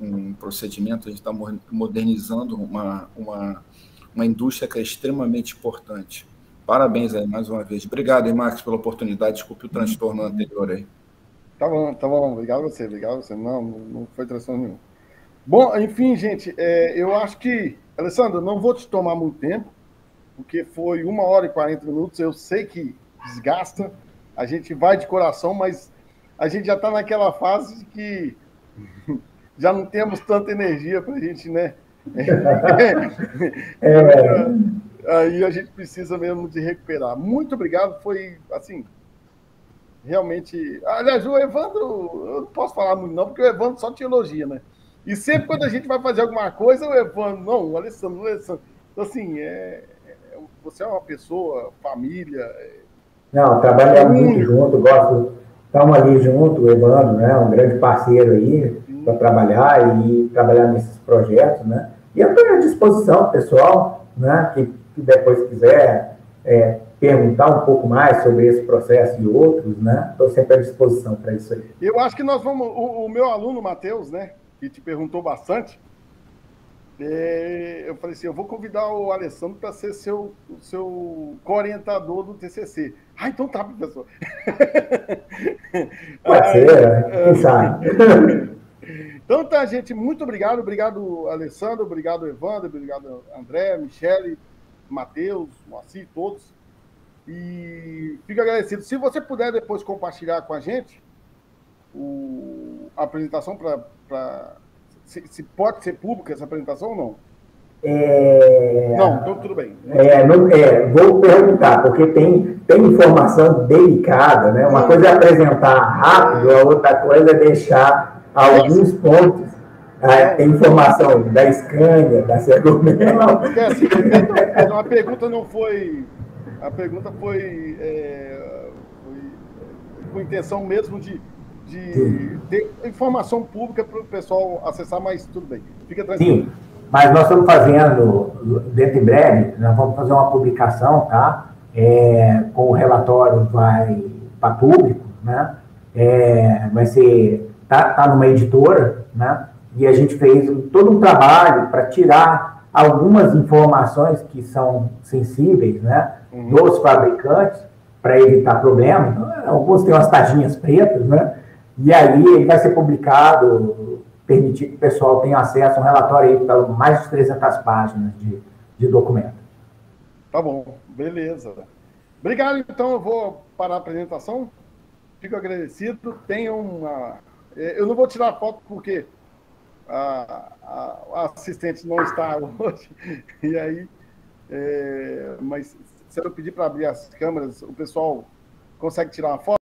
Speaker 8: um procedimento, a gente está modernizando uma indústria que é extremamente importante. Parabéns aí mais uma vez. Obrigado, hein, Max, pela oportunidade. Desculpe o transtorno anterior aí.
Speaker 1: Tá bom. Obrigado a você. Não foi transtorno nenhum. Bom, enfim, gente, eu acho que... Alessandro, não vou te tomar muito tempo, porque foi 1h40. Eu sei que desgasta, a gente vai de coração, mas a gente já está naquela fase que já não temos tanta energia para a gente, né? Aí a gente precisa mesmo de recuperar. Muito obrigado, foi assim, realmente... Aliás, o Evandro, eu não posso falar muito não, porque o Evandro só te elogia, né? E sempre quando a gente vai fazer alguma coisa, o Evandro, não, o Alessandro. Então, assim, você é uma pessoa, família...
Speaker 3: Não, trabalhamos muito junto, estamos ali junto, o Evandro, né, um grande parceiro aí para trabalhar nesses projetos, né? E eu estou à disposição, pessoal, né, que depois quiser perguntar um pouco mais sobre esse processo e outros, né? Estou sempre à disposição para isso aí.
Speaker 1: Eu acho que nós vamos... O meu aluno, Matheus, né, que te perguntou bastante, eu falei assim, eu vou convidar o Alessandro para ser seu co-orientador do TCC. Então tá, professor.
Speaker 3: Pode ser, quem sabe.
Speaker 1: Então tá, gente, muito obrigado. Obrigado, Alessandro, obrigado, Evandro, obrigado, André, Michele, Matheus, Moacir, todos. E fico agradecido. Se você puder depois compartilhar com a gente a apresentação se pode ser pública essa apresentação ou não? Não, então tudo bem.
Speaker 3: Vou perguntar, porque tem informação delicada, né? Uma coisa é apresentar rápido, a outra coisa é deixar alguns pontos. Tem informação da Scania, da Sergomel.
Speaker 1: Não, porque assim, a pergunta não foi... A pergunta foi com intenção mesmo de ter informação pública para o pessoal acessar, mas tudo bem. Fica tranquilo.
Speaker 3: Sim, mas nós estamos fazendo, dentro em breve, nós vamos fazer uma publicação, tá? Com o relatório vai para público, né? Vai ser, tá numa editora, né? E a gente fez todo um trabalho para tirar algumas informações que são sensíveis, né? Dos fabricantes, para evitar problemas. Alguns têm umas taginhas pretas, né? E aí ele vai ser publicado, permitir que o pessoal tenha acesso a um relatório aí para mais de 300 páginas de documento.
Speaker 1: Tá bom, beleza. Obrigado, então eu vou parar a apresentação. Fico agradecido. Eu não vou tirar foto porque a assistente não está hoje. E aí, mas se eu pedir para abrir as câmeras, o pessoal consegue tirar uma foto?